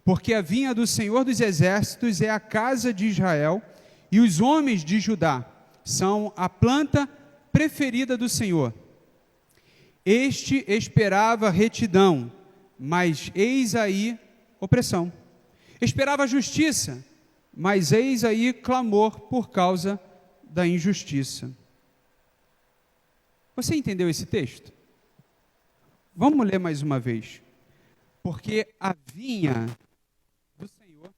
porque a vinha do Senhor dos exércitos é a casa de Israel, e os homens de Judá são a planta preferida do Senhor. Este esperava retidão, mas eis aí opressão. Esperava justiça, mas eis aí clamor por causa da injustiça. Você entendeu esse texto? Vamos ler mais uma vez. Porque a vinha do Senhor...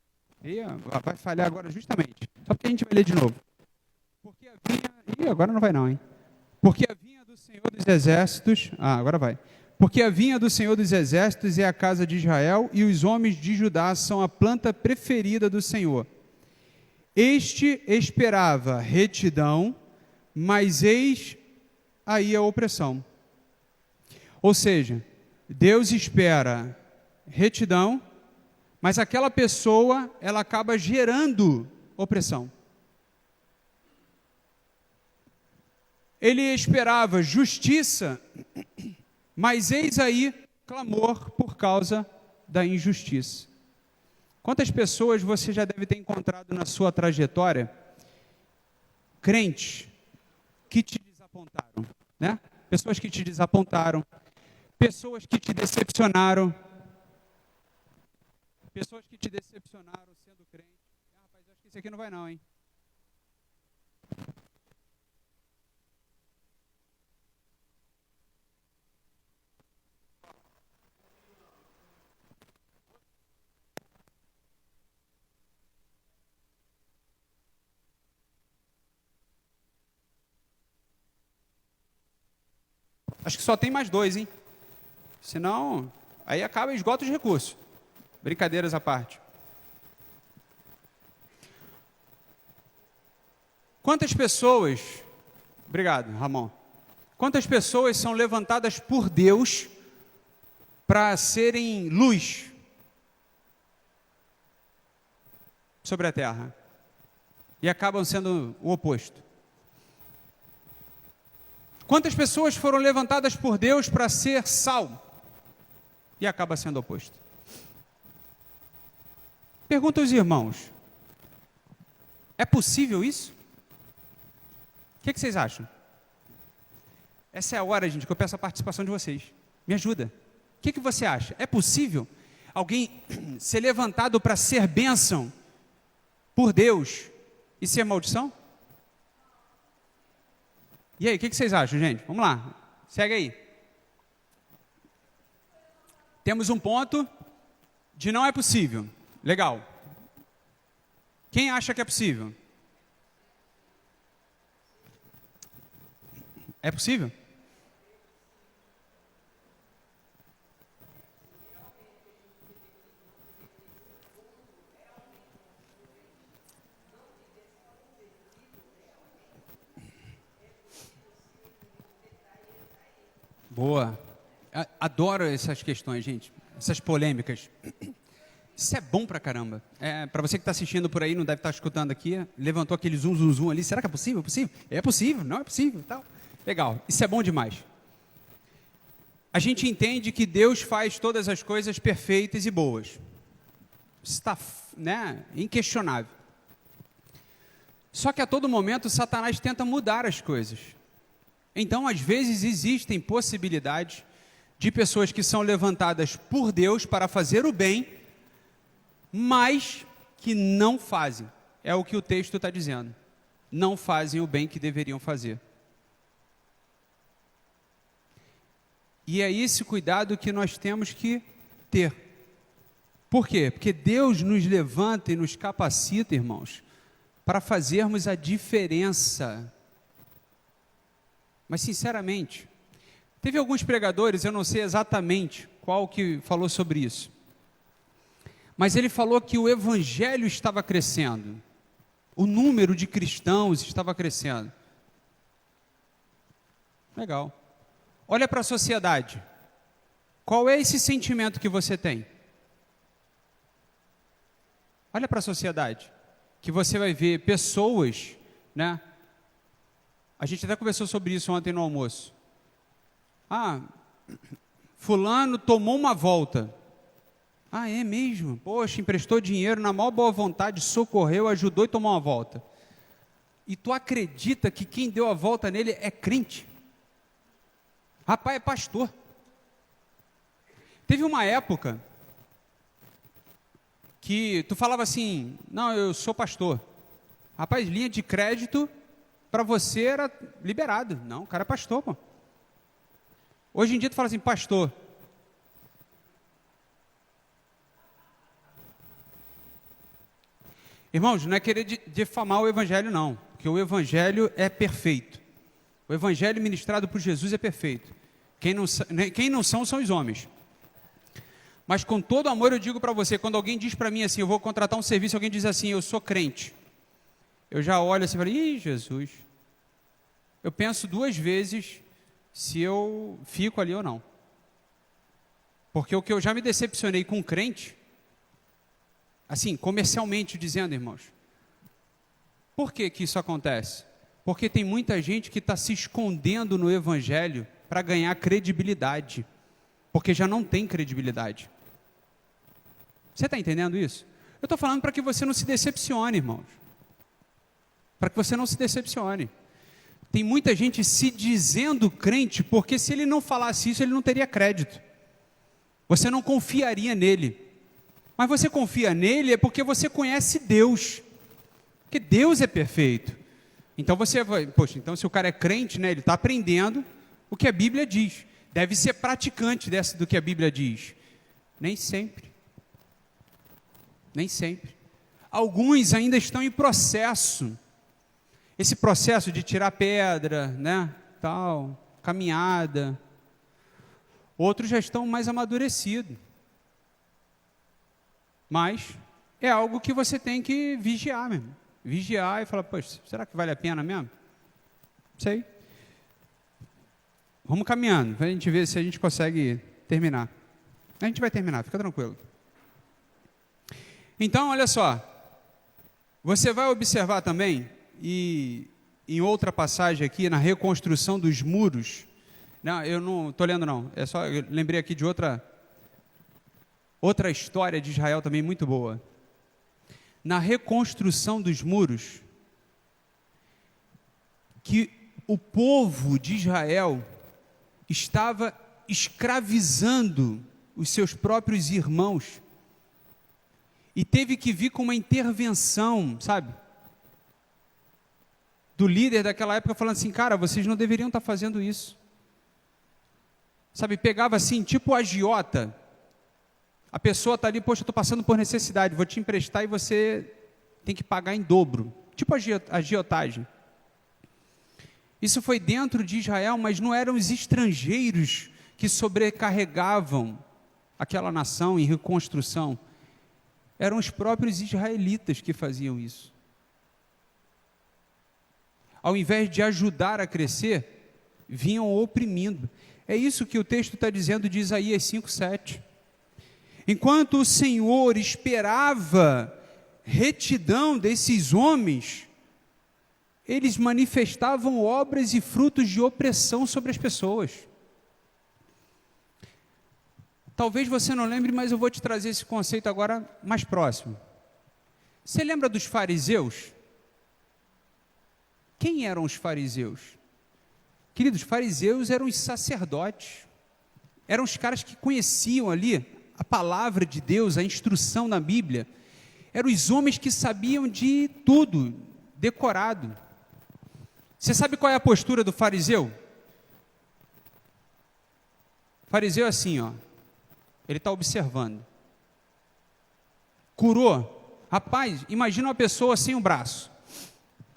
vai falhar agora justamente. Só porque a gente vai ler de novo. Porque a vinha... agora não vai não, hein? Porque a vinha do Senhor dos exércitos... agora vai. Porque a vinha do Senhor dos exércitos é a casa de Israel, e os homens de Judá são a planta preferida do Senhor. Este esperava retidão, mas eis aí a opressão. Ou seja, Deus espera retidão, mas aquela pessoa, ela acaba gerando opressão. Ele esperava justiça, mas eis aí clamor por causa da injustiça. Quantas pessoas você já deve ter encontrado na sua trajetória, crentes, que te desapontaram, né? Pessoas que te desapontaram, pessoas que te decepcionaram, sendo crente. Rapaz, acho que esse aqui não vai não, hein? Acho que só tem mais 2, hein? Senão, aí acaba e esgota os recursos. Brincadeiras à parte. Quantas pessoas... Obrigado, Ramon. Quantas pessoas são levantadas por Deus para serem luz sobre a terra e acabam sendo o oposto? Quantas pessoas foram levantadas por Deus para ser sal? e acaba sendo oposto. Pergunta aos irmãos, é possível isso? O que vocês acham? Essa é a hora, gente, que eu peço a participação de vocês. Me ajuda. O que você acha? É possível alguém ser levantado para ser bênção por Deus e ser maldição? E aí, o que vocês acham, gente? Vamos lá, segue aí. Temos um ponto de não é possível. Legal. Quem acha que é possível? É possível? Boa. Adoro essas questões, gente. Essas polêmicas. Isso é bom pra caramba. Para você que está assistindo por aí, não deve estar escutando aqui, levantou aquele zoom, zoom, zoom ali. Será que é possível? É possível? É possível, não é possível. Tal. Legal. Isso é bom demais. A gente entende que Deus faz todas as coisas perfeitas e boas. Está, inquestionável. Só que a todo momento Satanás tenta mudar as coisas. Então, às vezes, existem possibilidades de pessoas que são levantadas por Deus para fazer o bem, mas que não fazem. É o que o texto está dizendo. Não fazem o bem que deveriam fazer. E é esse cuidado que nós temos que ter. Por quê? Porque Deus nos levanta e nos capacita, irmãos, para fazermos a diferença. Mas, sinceramente, teve alguns pregadores, eu não sei exatamente qual que falou sobre isso, mas ele falou que o evangelho estava crescendo, o número de cristãos estava crescendo. Legal. Olha para a sociedade. Qual é esse sentimento que você tem? Olha para a sociedade, que você vai ver pessoas, né? A gente até conversou sobre isso ontem no almoço. Fulano tomou uma volta. É mesmo? Poxa, emprestou dinheiro na maior boa vontade, socorreu, ajudou e tomou uma volta. E tu acredita que quem deu a volta nele é crente? Rapaz, é pastor. Teve uma época que tu falava assim, não, eu sou pastor. Rapaz, linha de crédito para você era liberado. Não, o cara é pastor, pô. Hoje em dia tu fala assim, pastor. Irmãos, não é querer difamar o evangelho, não. Porque o evangelho é perfeito. O evangelho ministrado por Jesus é perfeito. Quem não são os homens. Mas com todo amor eu digo para você, quando alguém diz para mim assim, eu vou contratar um serviço, alguém diz assim, eu sou crente. Eu já olho assim e falo, ih, Jesus. Eu penso 2 vezes se eu fico ali ou não. Porque o que eu já me decepcionei com um crente, assim, comercialmente dizendo, irmãos. Por que que isso acontece? Porque tem muita gente que está se escondendo no evangelho para ganhar credibilidade. Porque já não tem credibilidade. Você está entendendo isso? Eu estou falando para que você não se decepcione, irmãos. Para que você não se decepcione. Tem muita gente se dizendo crente, porque se ele não falasse isso, ele não teria crédito. Você não confiaria nele. Mas você confia nele é porque você conhece Deus. Porque Deus é perfeito. Então você vai, poxa, então se o cara é crente, né, ele está aprendendo o que a Bíblia diz. Deve ser praticante do que a Bíblia diz. Nem sempre. Nem sempre. Alguns ainda estão em processo. Esse processo de tirar pedra, né, tal, caminhada. Outros já estão mais amadurecidos. Mas é algo que você tem que vigiar mesmo. Vigiar e falar, poxa, será que vale a pena mesmo? Sei. Vamos caminhando, para a gente ver se a gente consegue terminar. A gente vai terminar, fica tranquilo. Então, olha só. Você vai observar também, e em outra passagem aqui, na reconstrução dos muros, não, eu não estou lendo não, eu lembrei aqui de Outra história de Israel também muito boa. Na reconstrução dos muros, que o povo de Israel estava escravizando os seus próprios irmãos e teve que vir com uma intervenção, sabe? Do líder daquela época falando assim, cara, vocês não deveriam estar fazendo isso. Sabe, pegava assim, tipo agiota. A pessoa está ali, poxa, eu estou passando por necessidade, vou te emprestar e você tem que pagar em dobro. Tipo agiotagem. Isso foi dentro de Israel, mas não eram os estrangeiros que sobrecarregavam aquela nação em reconstrução. Eram os próprios israelitas que faziam isso. Ao invés de ajudar a crescer, vinham oprimindo. É isso que o texto está dizendo de Isaías 5:7. Enquanto o Senhor esperava retidão desses homens, eles manifestavam obras e frutos de opressão sobre as pessoas. Talvez você não lembre, mas eu vou te trazer esse conceito agora mais próximo. Você lembra dos fariseus? Quem eram os fariseus? Queridos, fariseus eram os sacerdotes. Eram os caras que conheciam ali a palavra de Deus, a instrução na Bíblia. Eram os homens que sabiam de tudo, decorado. Você sabe qual é a postura do fariseu? O fariseu é assim, ó. Ele está observando. Curou. Rapaz, imagina uma pessoa sem um braço.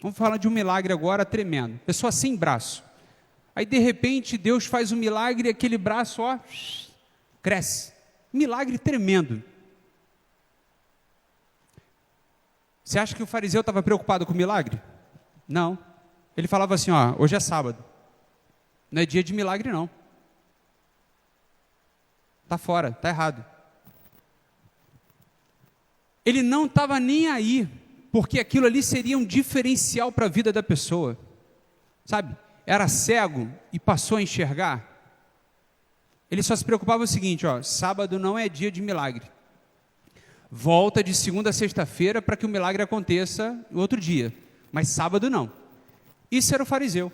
Vamos falar de um milagre agora tremendo. Pessoa sem braço. Aí, de repente, Deus faz um milagre e aquele braço, ó, cresce. Milagre tremendo. Você acha que o fariseu estava preocupado com o milagre? Não. Ele falava assim, ó, hoje é sábado. Não é dia de milagre, não. Está fora, está errado. Ele não estava nem aí, porque aquilo ali seria um diferencial para a vida da pessoa. Sabe? Era cego e passou a enxergar. Ele só se preocupava com o seguinte, ó, sábado não é dia de milagre. Volta de segunda a sexta-feira para que o milagre aconteça no outro dia. Mas sábado não. Isso era o fariseu.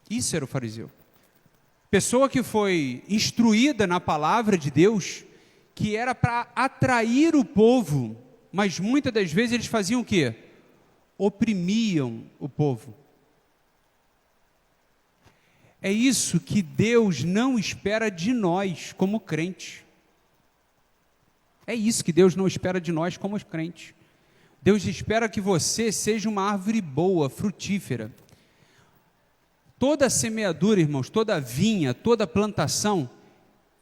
Isso era o fariseu. Pessoa que foi instruída na palavra de Deus, que era para atrair o povo, mas muitas das vezes eles faziam o quê? Oprimiam o povo. É isso que Deus não espera de nós como crentes. É isso que Deus não espera de nós como crentes. Deus espera que você seja uma árvore boa, frutífera. Toda semeadura, irmãos, toda vinha, toda plantação,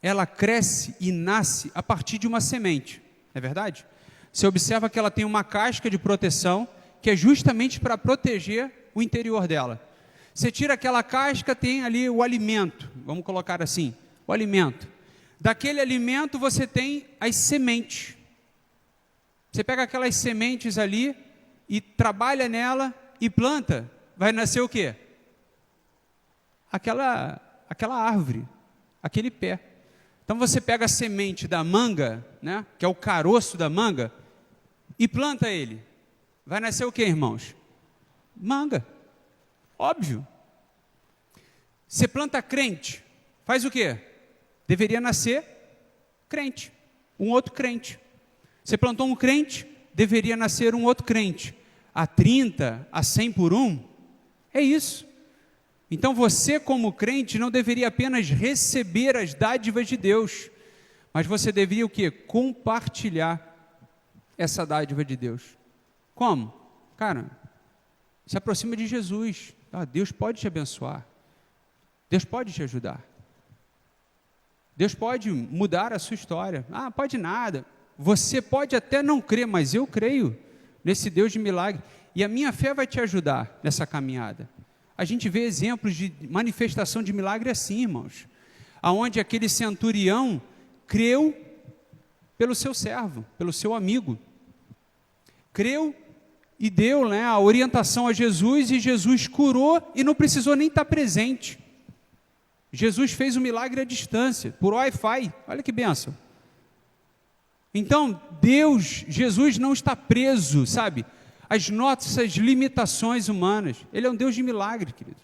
ela cresce e nasce a partir de uma semente. Não é verdade? Você observa que ela tem uma casca de proteção, que é justamente para proteger o interior dela. Você tira aquela casca, tem ali o alimento, vamos colocar assim, o alimento. Daquele alimento você tem as sementes. Você pega aquelas sementes ali e trabalha nela e planta, vai nascer o quê? Aquela árvore, aquele pé. Então você pega a semente da manga, né, que é o caroço da manga, e planta ele. Vai nascer o quê, irmãos? Manga. Óbvio. Você planta crente, faz o quê? Deveria nascer crente, um outro crente. Você plantou um crente, deveria nascer um outro crente. A 30, a 100 por um, é isso. Então você como crente não deveria apenas receber as dádivas de Deus, mas você deveria o quê? Compartilhar essa dádiva de Deus. Como? Cara, se aproxima de Jesus. Deus pode te abençoar. Deus pode te ajudar. Deus pode mudar a sua história. Pode nada. Você pode até não crer, mas eu creio nesse Deus de milagre. E a minha fé vai te ajudar nessa caminhada. A gente vê exemplos de manifestação de milagre assim, irmãos. Aonde aquele centurião creu pelo seu servo, pelo seu amigo. Creu e deu, né, a orientação a Jesus, e Jesus curou e não precisou nem estar presente. Jesus fez um milagre à distância, por Wi-Fi. Olha que bênção. Então, Jesus não está preso, sabe, às nossas limitações humanas. Ele é um Deus de milagre, querido.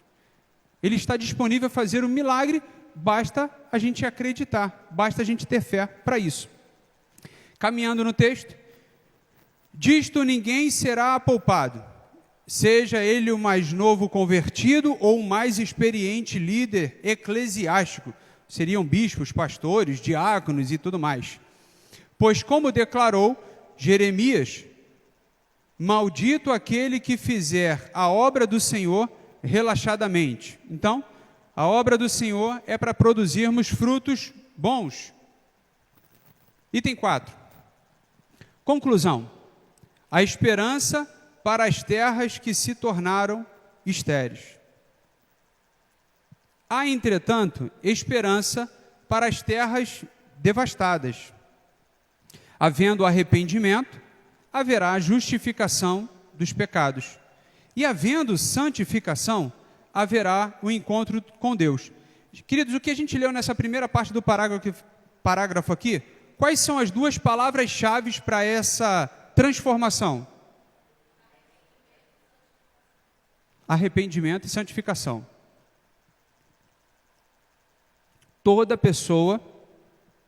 Ele está disponível a fazer um milagre, basta a gente acreditar, basta a gente ter fé para isso. Caminhando no texto, disto ninguém será poupado, seja ele o mais novo convertido ou o mais experiente líder eclesiástico, seriam bispos, pastores, diáconos e tudo mais. Pois como declarou Jeremias, maldito aquele que fizer a obra do Senhor relaxadamente. Então, a obra do Senhor é para produzirmos frutos bons. Item 4. Conclusão. A esperança para as terras que se tornaram estéreis. Há, entretanto, esperança para as terras devastadas. Havendo arrependimento, haverá justificação dos pecados. E havendo santificação, haverá o encontro com Deus. Queridos, o que a gente leu nessa primeira parte do parágrafo aqui, quais são as duas palavras-chave para essa transformação? Arrependimento e santificação. Toda pessoa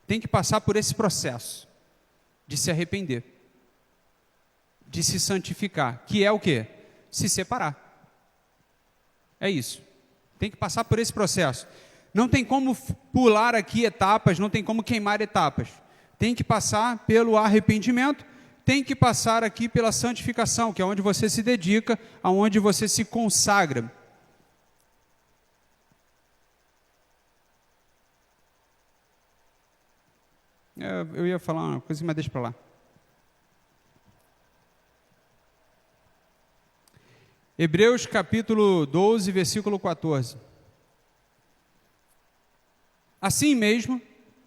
tem que passar por esse processo de se arrepender, de se santificar, que é o quê? Se separar. É isso. Tem que passar por esse processo. Não tem como pular aqui etapas, não tem como queimar etapas. Tem que passar pelo arrependimento, tem que passar aqui pela santificação, que é onde você se dedica, aonde você se consagra. Eu ia falar uma coisa, mas deixa para lá. Hebreus capítulo 12, versículo 14. Assim mesmo,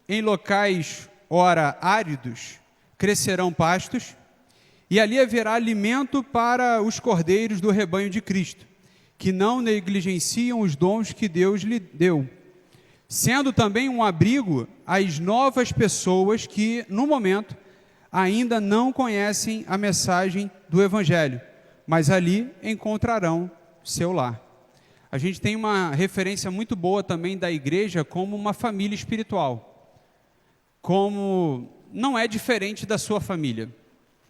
em locais ora áridos, crescerão pastos, e ali haverá alimento para os cordeiros do rebanho de Cristo, que não negligenciam os dons que Deus lhe deu, sendo também um abrigo às novas pessoas que, no momento, ainda não conhecem a mensagem do Evangelho, mas ali encontrarão seu lar. A gente tem uma referência muito boa também da igreja como uma família espiritual, como não é diferente da sua família.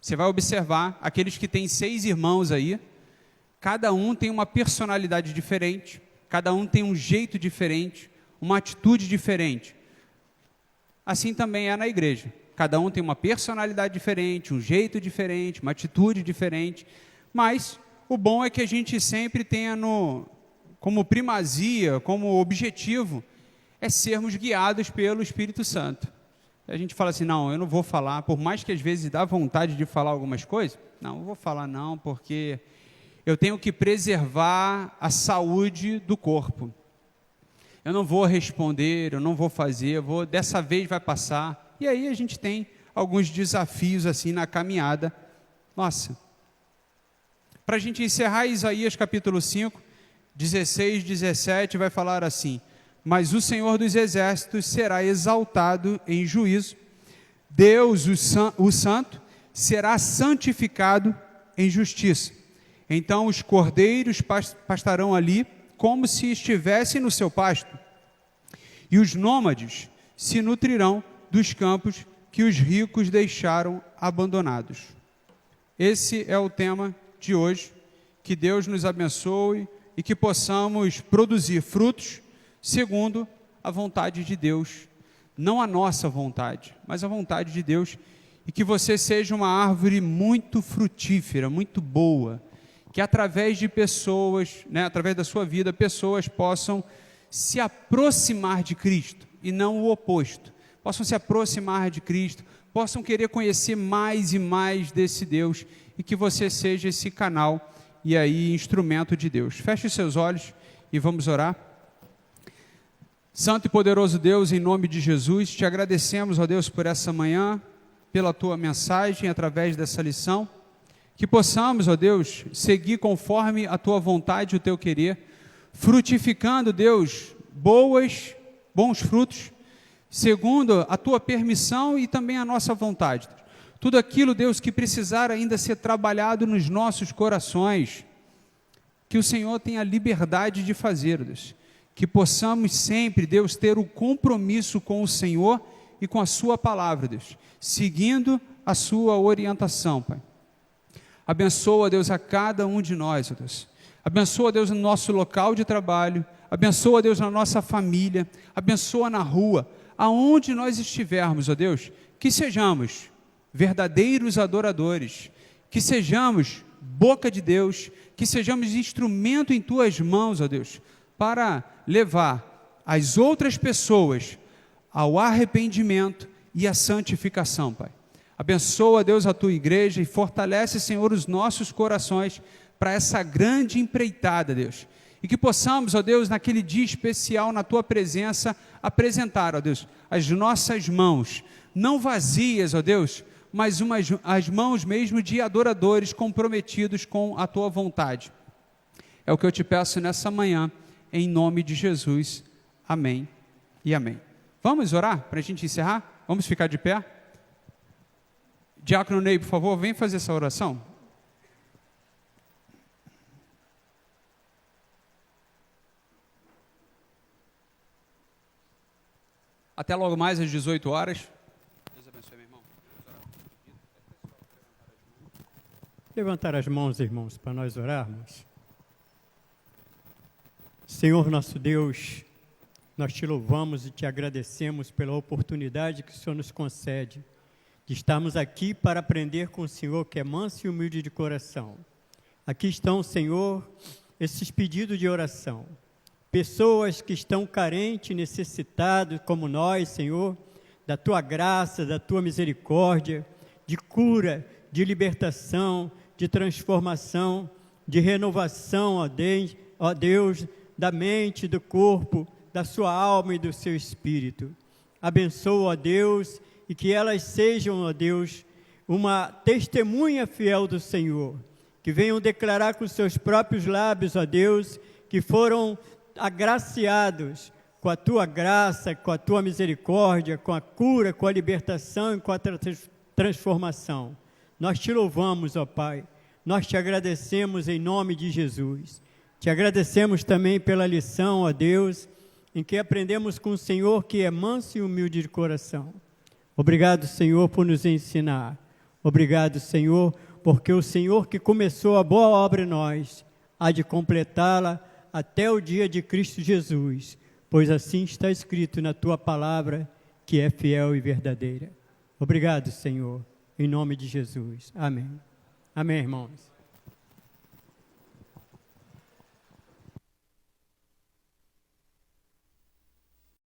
Você vai observar aqueles que têm 6 irmãos aí, cada um tem uma personalidade diferente, cada um tem um jeito diferente, uma atitude diferente. Assim também é na igreja. Cada um tem uma personalidade diferente, um jeito diferente, uma atitude diferente. Mas o bom é que a gente sempre tenha como primazia, como objetivo, é sermos guiados pelo Espírito Santo. A gente fala assim, não, eu não vou falar, por mais que às vezes dá vontade de falar algumas coisas, não vou falar não, porque eu tenho que preservar a saúde do corpo. Eu não vou responder, eu não vou fazer, dessa vez vai passar. E aí a gente tem alguns desafios assim na caminhada. Nossa. Para a gente encerrar, Isaías capítulo 5, 16, 17, vai falar assim: mas o Senhor dos exércitos será exaltado em juízo, Deus, o Santo, será santificado em justiça. Então os cordeiros pastarão ali, como se estivessem no seu pasto, e os nômades se nutrirão dos campos que os ricos deixaram abandonados. Esse é o tema de hoje. Que Deus nos abençoe e que possamos produzir frutos segundo a vontade de Deus, não a nossa vontade, mas a vontade de Deus, e que você seja uma árvore muito frutífera, muito boa, que através de pessoas, através da sua vida, pessoas possam se aproximar de Cristo, e não o oposto, possam se aproximar de Cristo, possam querer conhecer mais e mais desse Deus, e que você seja esse canal, e aí instrumento de Deus. Feche os seus olhos e vamos orar. Santo e poderoso Deus, em nome de Jesus, te agradecemos, ó Deus, por essa manhã, pela tua mensagem, através dessa lição, que possamos, ó Deus, seguir conforme a tua vontade e o teu querer, frutificando, Deus, bons frutos, segundo a tua permissão e também a nossa vontade. Tudo aquilo, Deus, que precisar ainda ser trabalhado nos nossos corações, que o Senhor tenha liberdade de fazer, Deus. Que possamos sempre, Deus, ter o compromisso com o Senhor e com a sua palavra, Deus, seguindo a sua orientação, Pai. Abençoa, Deus, a cada um de nós, ó Deus. Abençoa, Deus, no nosso local de trabalho. Abençoa, Deus, na nossa família. Abençoa na rua, aonde nós estivermos, ó Deus. Que sejamos verdadeiros adoradores. Que sejamos boca de Deus. Que sejamos instrumento em tuas mãos, ó Deus, para levar as outras pessoas ao arrependimento e à santificação, Pai. Abençoa, Deus, a tua igreja e fortalece, Senhor, os nossos corações para essa grande empreitada, Deus. E que possamos, ó Deus, naquele dia especial, na tua presença, apresentar, ó Deus, as nossas mãos, não vazias, ó Deus, mas as mãos mesmo de adoradores comprometidos com a tua vontade. É o que eu te peço nessa manhã, em nome de Jesus. Amém e amém. Vamos orar para a gente encerrar? Vamos ficar de pé? Diácono Ney, por favor, vem fazer essa oração. Até logo mais às 18 horas. Deus abençoe, meu irmão. Levantar as mãos, irmãos, para nós orarmos. Senhor nosso Deus, nós te louvamos e te agradecemos pela oportunidade que o Senhor nos concede de estarmos aqui para aprender com o Senhor, que é manso e humilde de coração. Aqui estão, Senhor, esses pedidos de oração. Pessoas que estão carentes, necessitadas, como nós, Senhor, da Tua graça, da Tua misericórdia, de cura, de libertação, de transformação, de renovação, ó Deus, da mente, do corpo, da sua alma e do seu espírito. Abençoa, ó Deus, e que elas sejam, ó Deus, uma testemunha fiel do Senhor, que venham declarar com seus próprios lábios, ó Deus, que foram agraciados com a Tua graça, com a Tua misericórdia, com a cura, com a libertação e com a transformação. Nós te louvamos, ó Pai, nós te agradecemos em nome de Jesus. Te agradecemos também pela lição, ó Deus, em que aprendemos com o Senhor que é manso e humilde de coração. Obrigado, Senhor, por nos ensinar. Obrigado, Senhor, porque o Senhor que começou a boa obra em nós, há de completá-la até o dia de Cristo Jesus, pois assim está escrito na Tua palavra, que é fiel e verdadeira. Obrigado, Senhor, em nome de Jesus. Amém. Amém, irmãos.